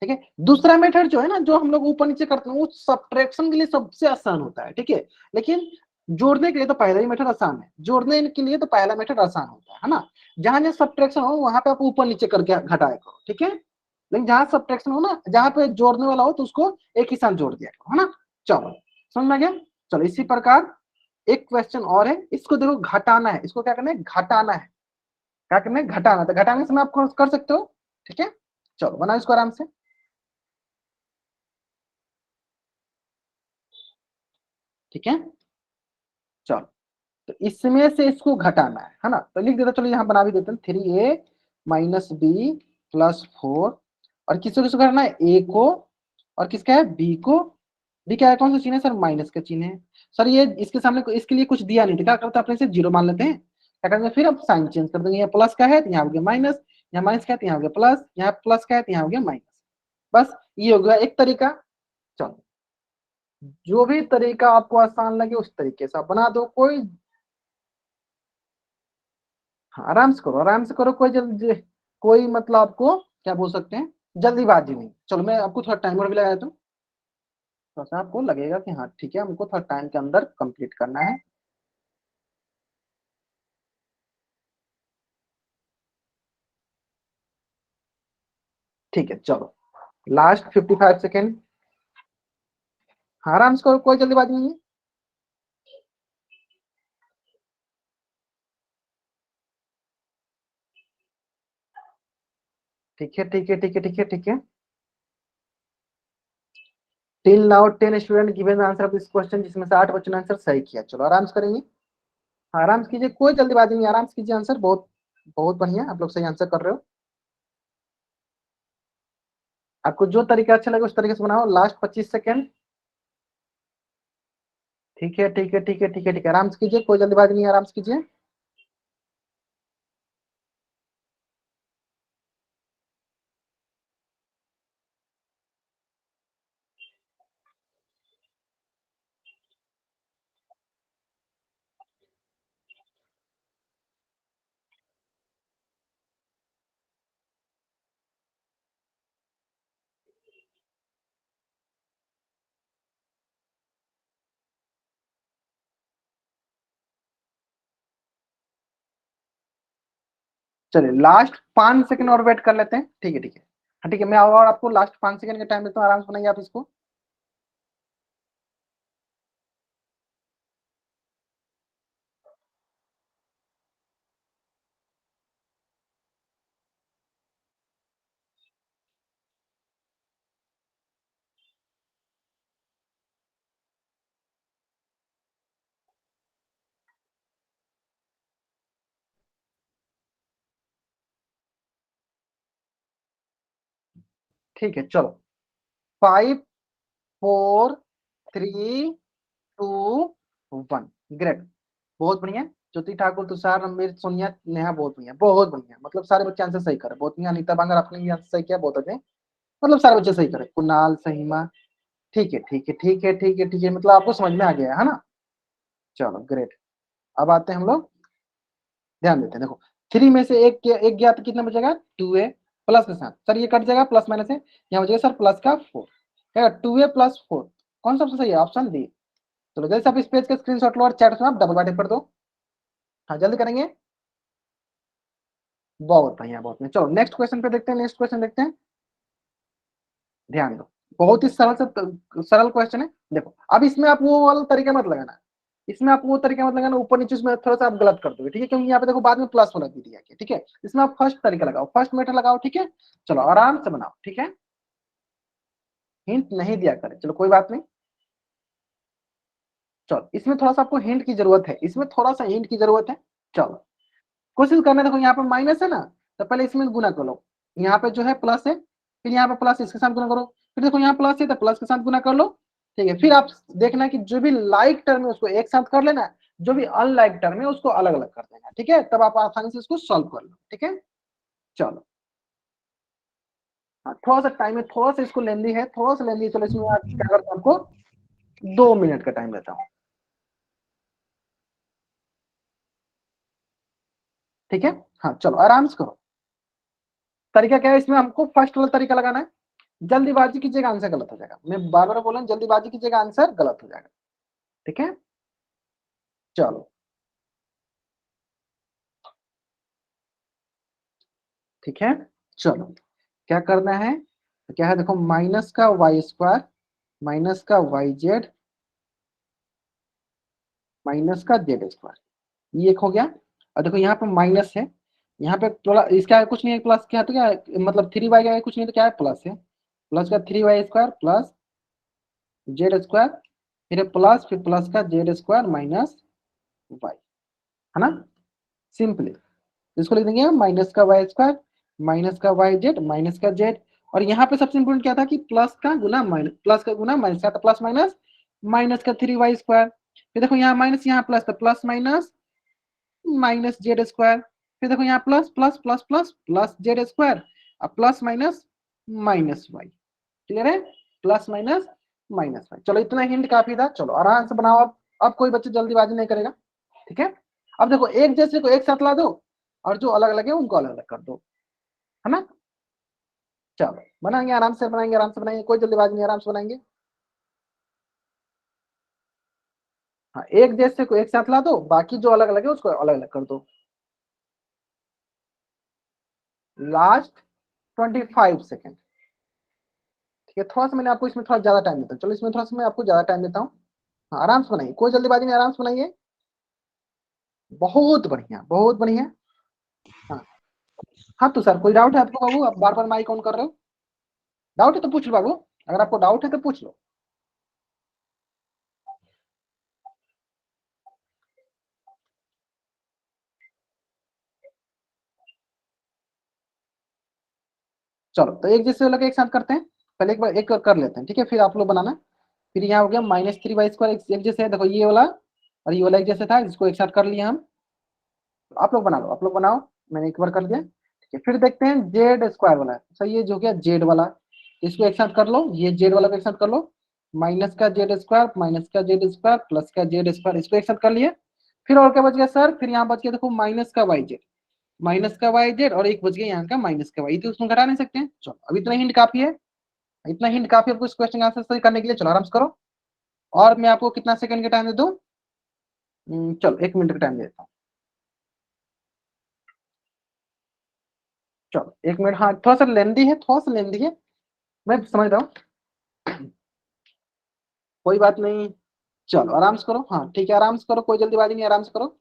ठीक है, दूसरा मेथड जो है ना, जो हम लोग ऊपर नीचे करते हैं, वो सब्ट्रैक्शन के लिए सबसे आसान होता है। ठीक है, लेकिन जोड़ने के लिए तो पहला ही मेथड आसान है, जोड़ने के लिए तो पहला मेथड आसान होता है ना। जहां जहां सब्ट्रैक्शन हो वहां पे आप ऊपर नीचे करके घटाया करो। ठीक है, लेकिन जहां सब्ट्रैक्शन हो ना, जहां पे जोड़ने वाला हो, तो उसको एक ही साथ जोड़ दिया करो, है ना। चलो, समझ में आ गया। चलो, इसी प्रकार एक क्वेश्चन और है, इसको देखो घटाना है, इसको क्या करना है, घटाना है। क्या करना है, घटाना। तो घटाने से आप कर सकते हो। ठीक है, चलो बनाओ इसको आराम से। ठीक है, चलो, तो इसमें से इसको घटाना है ना, तो लिख देता, चलो यहाँ बना भी देते हैं, 3a - b + 4। और किसको किसको करना है, ए को, और किसका है, बी को। बी क्या है, कौन सा चिन्ह है सर, माइनस का चिन्ह है। सर ये इसके सामने इसके लिए कुछ दिया नहीं था, क्या करते हैं, अपने से 0 मान लेते हैं। क्या करेंगे, फिर अब साइन चेंज कर देंगे, यहाँ प्लस का है तो यहाँ हो गया माइनस, यहाँ माइनस का है तो यहाँ हो गया प्लस, यहाँ प्लस का है तो यहाँ हो गया माइनस। बस ये हो गया एक तरीका। चलो, जो भी तरीका आपको आसान लगे उस तरीके से आप बना दो, कोई। हाँ, आराम से करो, आराम से करो, कोई जल्दी, कोई मतलब आपको क्या बोल सकते हैं, जल्दीबाजी नहीं। चलो, मैं आपको थोड़ा टाइमर भी लगा दूं, थोड़ा सा आपको लगेगा कि हाँ ठीक है, हमको थोड़ा टाइम के अंदर कंप्लीट करना है। ठीक है, चलो, लास्ट 55 सेकेंड। हाँ, आराम से करो, कोई जल्दीबाजी नहीं है। ठीक है, ठीक है, ठीक है, ठीक है, ठीक है। Till now 10 student given answer of this question, जिसमें से 8 बच्चों ने आंसर सही किया। चलो आराम से करेंगे। हाँ, आराम से कीजिए, कोई जल्दीबाजी नहीं, आराम से कीजिए आंसर। बहुत बहुत बढ़िया, आप लोग सही आंसर कर रहे हो। आपको जो तरीका अच्छा लगे उस तरीके से बनाओ। Last 25 second. ठीक है, ठीक है, ठीक है, ठीक है, ठीक है, आराम से कीजिए, कोई जल्दीबाजी नहीं, आराम से कीजिए। चलिए लास्ट 5 सेकंड और वेट कर लेते हैं, ठीक है ठीक है। हाँ ठीक है, मैं और आपको लास्ट 5 सेकंड का टाइम देता हूँ, आराम से बनाइए आप इसको। ठीक है चलो, 5 4 3 2 1। ग्रेट, बहुत बढ़िया। ज्योति ठाकुर, तुषार, रणवीर, सोनिया, नेहा, बहुत बढ़िया बहुत बढ़िया। मतलब सारे बच्चे आंसर सही करे, बहुत बढ़िया। अनीता बांगर, आपने ये आंसर सही किया, बहुत अच्छे। मतलब सारे बच्चे सही करे। कुणाल, सहीमा, ठीक है ठीक है ठीक है ठीक है ठीक है, मतलब आपको समझ में आ गया है ना। चलो ग्रेट। अब आते हैं हम लोग, ध्यान देते हैं। देखो 3 में से एक गया तो कितना बचेगा, 2a प्लस के साथ। सर ये कट जाएगा, प्लस माइनस है, यहाँ बचेगा सर प्लस का 4। क्या 2a+4, कौन सा सबसे सही है, ऑप्शन डी। चलो जैसे आप इस पेज का स्क्रीनशॉट लो और चैट में आप डबल बाइट कर दो। हाँ जल्दी करेंगे, बहुत बढ़िया बहुत बढ़िया। चलो नेक्स्ट क्वेश्चन पे देखते हैं, नेक्स्ट क्वेश्चन देखते हैं, ध्यान दो। बहुत ही सरल से सरल क्वेश्चन है। देखो अब इसमें आप वो वाला तरीका मत लगाना, इसमें आप वो तरीका मत लगाना ऊपर नीचे, उसमें थोड़ा सा आप गलत कर दोगे, ठीक है, क्योंकि यहाँ पे देखो बाद में प्लस वाला भी दिया गया, ठीक है। इसमें आप फर्स्ट तरीका लगाओ, फर्स्ट मेथड लगाओ, ठीक है। चलो आराम से बनाओ, ठीक है। हिंट नहीं दिया करें, चलो कोई बात नहीं। चलो इसमें थोड़ा सा आपको हिंट की जरूरत है, इसमें थोड़ा सा हिंट की जरूरत है। चलो कोशिश करना, देखो यहाँ पे माइनस है ना, तो पहले इसमें गुना कर लो। यहाँ पे जो है प्लस है, फिर यहाँ पे प्लस, इसके साथ गुना करो। फिर देखो यहाँ प्लस है तो प्लस के साथ गुना कर लो, ठीक है। फिर आप देखना कि जो भी लाइक टर्म है उसको एक साथ कर लेना, जो भी अनलाइक टर्म है उसको अलग अलग कर देना, ठीक है। तब आप आसानी से इसको सॉल्व कर लो, ठीक है। चलो हाँ, थोड़ा सा टाइम है, थोड़ा सा इसको लेंदी है, थोड़ा सा लेंदी है। चलो इसमें आप क्या करता हूँ, आपको 2 मिनट का टाइम देता हूँ, ठीक है। हाँ चलो आराम से करो। तरीका क्या है इसमें, हमको फर्स्ट वाला तरीका लगाना है। जल्दीबाजी कीजिएगा आंसर गलत हो जाएगा, मैं बार बार बोल रहा हूँ, जल्दीबाजी कीजिएगा आंसर गलत हो जाएगा, ठीक है। चलो ठीक है, चलो क्या करना है, तो क्या है देखो, माइनस का y² माइनस का yz माइनस का z², ये एक हो गया। और देखो यहाँ पे माइनस है, यहाँ पे थोड़ा इसका कुछ नहीं है, प्लस क्या है, तो क्या है, मतलब 3y का कुछ नहीं तो क्या है, प्लस है। प्लस का 3y² प्लस z², फिर प्लस, फिर प्लस का z² माइनस y, है ना। सिंपली इसको लिख देंगे माइनस का y² माइनस का yz माइनस का z। और यहाँ पे सबसे इंपोर्टेंट क्या था कि प्लस का गुना माइनस, प्लस का गुना माइनस का, तो प्लस माइनस माइनस का 3y²। फिर देखो यहाँ माइनस, यहाँ प्लस, तो प्लस माइनस माइनस z²। फिर देखो यहाँ plus plus plus plus plus z², अब plus minus minus y। Clear है, प्लस माइनस माइनस y। चलो इतना हिंट काफी था, चलो आराम से बनाओ। अब कोई बच्चे जल्दीबाजी नहीं करेगा, ठीक है। अब देखो एक जैसे को एक साथ ला दो, और जो अलग अलग है उनको अलग अलग कर दो, है ना। चलो बनाएंगे, आराम से बनाएंगे, आराम से बनाएंगे, कोई जल्दीबाजी नहीं, आराम से बनाएंगे। हाँ एक जैसे को एक साथ ला दो, बाकी जो अलग अलग है उसको अलग अलग कर दो। लास्ट 25 सेकेंड, ठीक है। थोड़ा सा मैंने आपको इसमें थोड़ा ज्यादा टाइम देता हूँ, चलो इसमें थोड़ा सा मैं आपको ज्यादा टाइम देता हूँ। हाँ आराम से बनाइए, कोई जल्दीबाजी नहीं, आराम से बनाइए। बहुत बढ़िया बहुत बढ़िया। हाँ हाँ, तो सर कोई डाउट है आपको बाबू, आप बार बार माइक ऑन कर रहे हो, डाउट है तो पूछ लो बाबू, अगर आपको डाउट है तो पूछ लो। चलो तो एक जैसे लोग एक साथ करते हैं, पहले एक बार एक कर लेते हैं, ठीक है, फिर आप लोग बनाना। फिर यहाँ हो गया -3y² एक जैसे है, देखो ये वाला और ये वाला एक जैसे था, जिसको एक साथ कर लिया हम। तो आप लोग बना लो, आप लोग बनाओ, मैंने एक बार कर दिया, ठीक है। फिर देखते हैं z² वाला, सही ये जो हो गया जेड वाला, इसको एक साथ कर लो, ये जेड वाला को एक साथ कर लो। माइनस का z² माइनस का z² प्लस का z², इसको एक साथ कर लिए। फिर और क्या बच गया सर, फिर यहाँ बच गया देखो माइनस का yz, माइनस का yz, और एक बच गया यहाँ का माइनस का y, तो उसमें घटा नहीं सकते हैं। चलो अब इतना हिंट काफी है, इतना हिंट काफी है आपको इस क्वेश्चन का आंसर सही करने के लिए। चलो आराम से करो। और मैं आपको कितना सेकंड का टाइम दे दूं, चलो 1 मिनट का टाइम देता हूँ। चलो 1 मिनट, हाँ थोड़ा सा लेंदी है, थोड़ा सा लेंदी है, मैं समझ रहा हूँ, कोई बात नहीं। चलो आराम से करो, हाँ ठीक है, आराम से करो, कोई जल्दीबाजी नहीं, आराम से करो।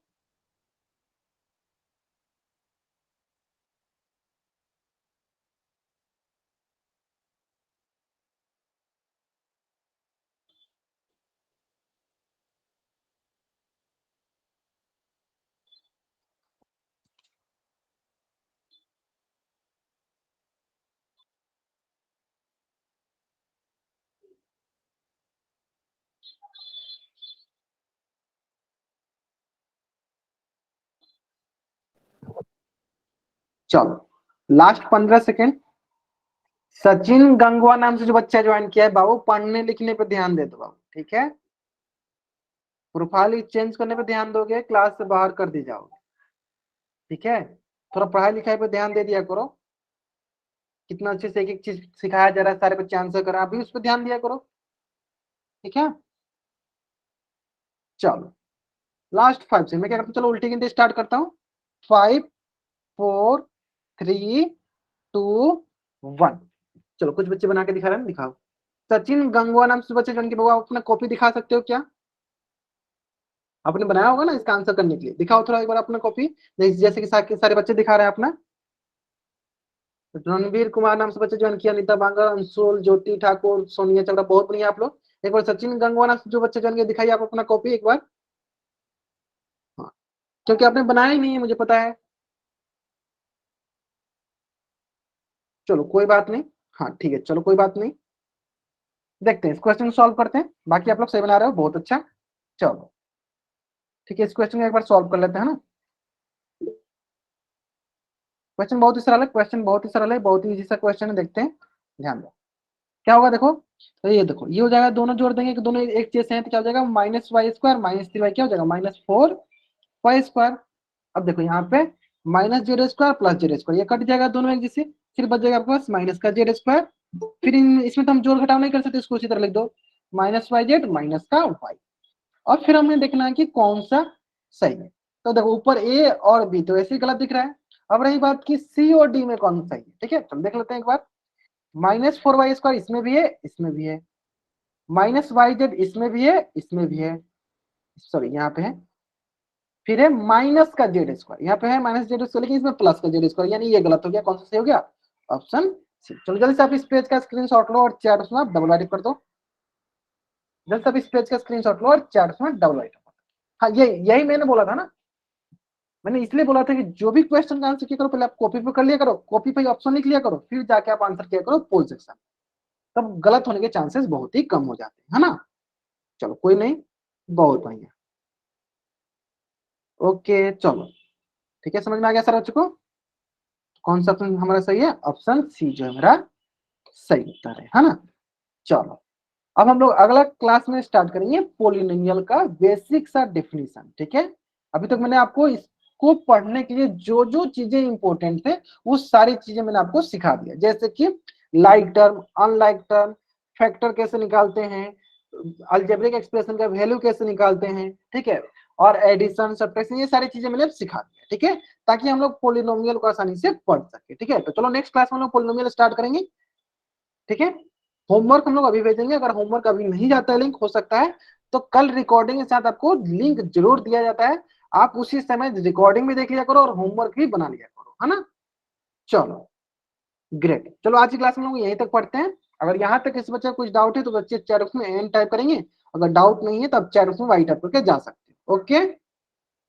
चलो लास्ट 15 सेकेंड। सचिन गंगवा नाम से जो बच्चा ज्वाइन किया है बाबू, पढ़ने लिखने पे ध्यान दे दो बाबू, ठीक है। प्रोफाइल चेंज करने पे ध्यान दोगे, क्लास से बाहर कर दी जाओगे, ठीक है। थोड़ा पढ़ाई लिखाई पे ध्यान दे दिया करो, कितना अच्छे से एक एक चीज सिखाया जा रहा है, सारे बच्चे आंसर कर रहे हैं, अभी उस पर ध्यान दिया करो, ठीक है। चलो लास्ट 5 से मैं क्या करता हूँ, चलो उल्टी गिनती स्टार्ट करता हूँ। 5 4 3 2 1। चलो कुछ बच्चे बना के दिखा रहे हैं, दिखाओ। सचिन गंगवा नाम से बच्चे जिनके बाबा अपना कॉपी दिखा सकते हो क्या? आपने बनाया होगा ना इसका आंसर करने के लिए, दिखाओ थोड़ा एक बार अपना कॉपी, जैसे कि सारे बच्चे दिखा रहे हैं अपना। रणवीर कुमार नाम से बच्चे ज्वाइन किया, अनिता बांगर, अंशुल, ज्योति ठाकुर, सोनिया चवड़ा, बहुत बढ़िया आप लोग। एक बार सचिन गंगवा नाम से जो बच्चे ज्वाइन किया, दिखाइए आप अपना कॉपी एक बार। हाँ, क्योंकि आपने बनाया ही नहीं है, मुझे पता है। चलो कोई बात नहीं, हाँ ठीक है, चलो कोई बात नहीं, देखते हैं इस क्वेश्चन को सॉल्व करते हैं। बाकी आप लोग सही बना रहे हो, बहुत अच्छा। चलो ठीक है, इस क्वेश्चन को एक बार सॉल्व कर लेते हैं ना। क्वेश्चन बहुत ही सरल है, क्वेश्चन बहुत ही सरल है, बहुत ही इजी सा क्वेश्चन है, देखते हैं, ध्यान दो। क्या होगा देखो, तो ये देखो, ये हो जाएगा, दोनों जोड़ देंगे कि दोनों एक जैसे हैं, तो क्या हो जाएगा, -y² -3y क्या हो जाएगा, -4y²। अब देखो यहाँ पे -z² +z², ये कट जाएगा दोनों एक जैसे, फिर बच जाएगा आपके पास माइनस का z²। फिर इसमें तो हम जोड़ घटाव नहीं कर सकते, इसको उसी तरह लिख दो, -yz माइनस का y। और फिर हमें देखना है कि कौन सा सही है। तो देखो ऊपर ए और बी तो ऐसे ही गलत दिख रहा है। अब रही बात की सी और डी में कौन सा सही है, ठीक है, तो देख लेते हैं एक बार। -4y² इसमें भी है, इसमें भी है, -yz इसमें भी है, इसमें भी है, सॉरी यहाँ पे है, फिर है माइनस का z², यहाँ पे है -z², लेकिन इसमें प्लस का z², यानी ये गलत हो गया, कौन सा सही हो गया, ऑप्शन सी। चलो जल्दी से आप इस पेज का स्क्रीनशॉट लो और चैट में आप डबल राइट कर दो, जल्दी से आप इस पेज का स्क्रीनशॉट लो और चैट में डबल राइट। हाँ ये यही मैंने बोला था ना, मैंने इसलिए बोला था कि जो भी क्वेश्चन का आंसर किया करो, पहले आप कॉपी पे कर लिया करो, कॉपी पे ऑप्शन लिख लिया करो, फिर जाके आप आंसर किया करो पोल सेक्शन, तब गलत होने के चांसेस बहुत ही कम हो जाते हैं, है ना। चलो कोई नहीं, बहुत बढ़िया, ओके चलो, ठीक है, समझ में आ गया सर बच्चों को, कौन सा ऑप्शन हमारा सही है, ऑप्शन सी जो है मेरा सही उत्तर है ना। चलो अब हम लोग अगला क्लास में स्टार्ट करेंगे पोलिनोमियल का बेसिक सा डेफिनेशन, ठीक है। अभी तक मैंने आपको इसको पढ़ने के लिए जो जो चीजें इंपॉर्टेंट थे वो सारी चीजें मैंने आपको सिखा दिया, जैसे कि like term, unlike term, factor कैसे निकालते हैं, अलजेब्रिक एक्सप्रेशन का वैल्यू कैसे निकालते हैं, ठीक है, और एडिशन सब्ट्रैक्शन, ये सारी चीजें मैंने सिखा दिया, ठीक है, ताकि हम लोग पोलिनोमियल को आसानी से पढ़ सके, ठीक है। तो चलो नेक्स्ट क्लास में हम लोग पोलिनोमियल स्टार्ट करेंगे, ठीक है। होमवर्क हम लोग अभी भेजेंगे, अगर होमवर्क अभी नहीं जाता है लिंक, हो सकता है तो कल रिकॉर्डिंग के साथ आपको लिंक जरूर दिया जाता है, आप उसी समय रिकॉर्डिंग भी देख लिया करो और होमवर्क भी बना लिया करो, है ना। चलो ग्रेट, चलो आज की क्लास में लोग यहीं तक पढ़ते हैं। अगर यहाँ तक इस बच्चे कुछ डाउट है तो बच्चे चैट बॉक्स में एन टाइप करेंगे, अगर डाउट नहीं है तो आप चैट बॉक्स में वाई टाइप करके जा सकते हो, ओके,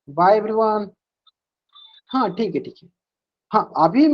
बाय एवरीवन। हाँ ठीक है ठीक है, हाँ अभी